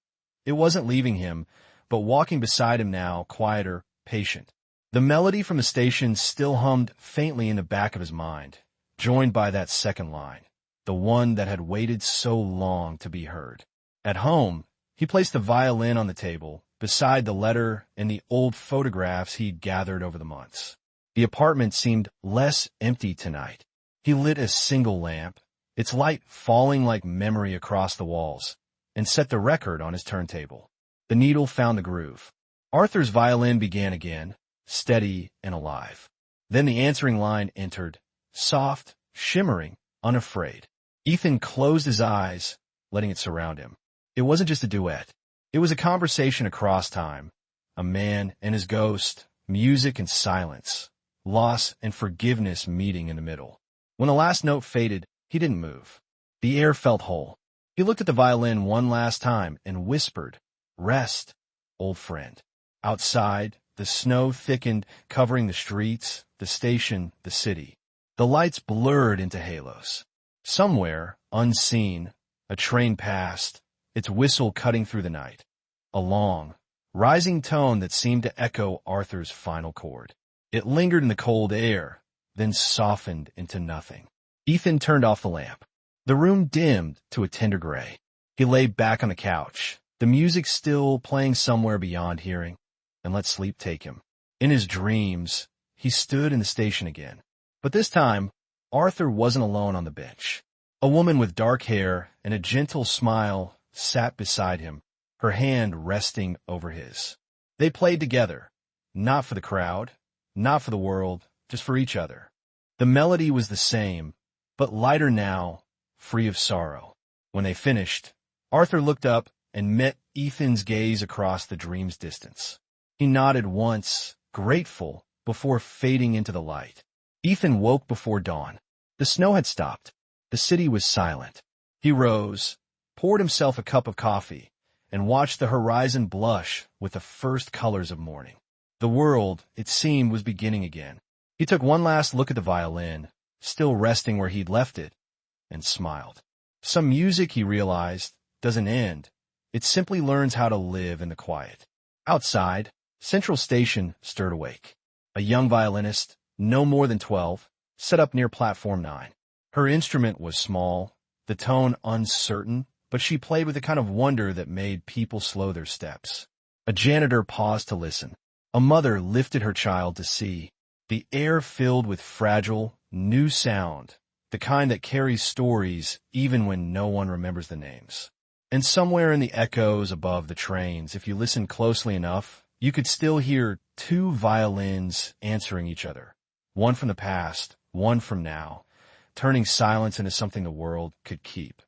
It wasn't leaving him, but walking beside him now, quieter, patient. The melody from the station still hummed faintly in the back of his mind, joined by that second line, the one that had waited so long to be heard. At home, he placed the violin on the table, beside the letter and the old photographs he'd gathered over the months. The apartment seemed less empty tonight. He lit a single lamp, its light falling like memory across the walls, and set the record on his turntable. The needle found the groove. Arthur's violin began again, steady and alive. Then the answering line entered, soft, shimmering, unafraid. Ethan closed his eyes, letting it surround him. It wasn't just a duet. It was a conversation across time, a man and his ghost, music and silence, loss and forgiveness meeting in the middle. When the last note faded, he didn't move. The air felt whole. He looked at the violin one last time and whispered, "Rest, old friend." Outside, the snow thickened, covering the streets, the station, the city. The lights blurred into halos. Somewhere, unseen, a train passed, its whistle cutting through the night. A long, rising tone that seemed to echo Arthur's final chord. It lingered in the cold air, then softened into nothing. Ethan turned off the lamp. The room dimmed to a tender gray. He lay back on the couch, the music still playing somewhere beyond hearing, and let sleep take him. In his dreams, he stood in the station again. But this time, Arthur wasn't alone on the bench. A woman with dark hair and a gentle smile sat beside him, her hand resting over his. They played together, not for the crowd, not for the world, just for each other. The melody was the same, but lighter now, free of sorrow. When they finished, Arthur looked up and met Ethan's gaze across the dream's distance. He nodded once, grateful, before fading into the light. Ethan woke before dawn. The snow had stopped. The city was silent. He rose, poured himself a cup of coffee, and watched the horizon blush with the first colors of morning. The world, it seemed, was beginning again. He took one last look at the violin, still resting where he'd left it, and smiled. Some music, he realized, doesn't end. It simply learns how to live in the quiet. Outside, Central Station stirred awake. A young violinist, no more than 12, set up near platform 9. Her instrument was small, the tone uncertain, but she played with a kind of wonder that made people slow their steps. A janitor paused to listen. A mother lifted her child to see. The air filled with fragile, new sound, the kind that carries stories even when no one remembers the names. And somewhere in the echoes above the trains, if you listened closely enough, you could still hear two violins answering each other. One from the past, one from now, turning silence into something the world could keep.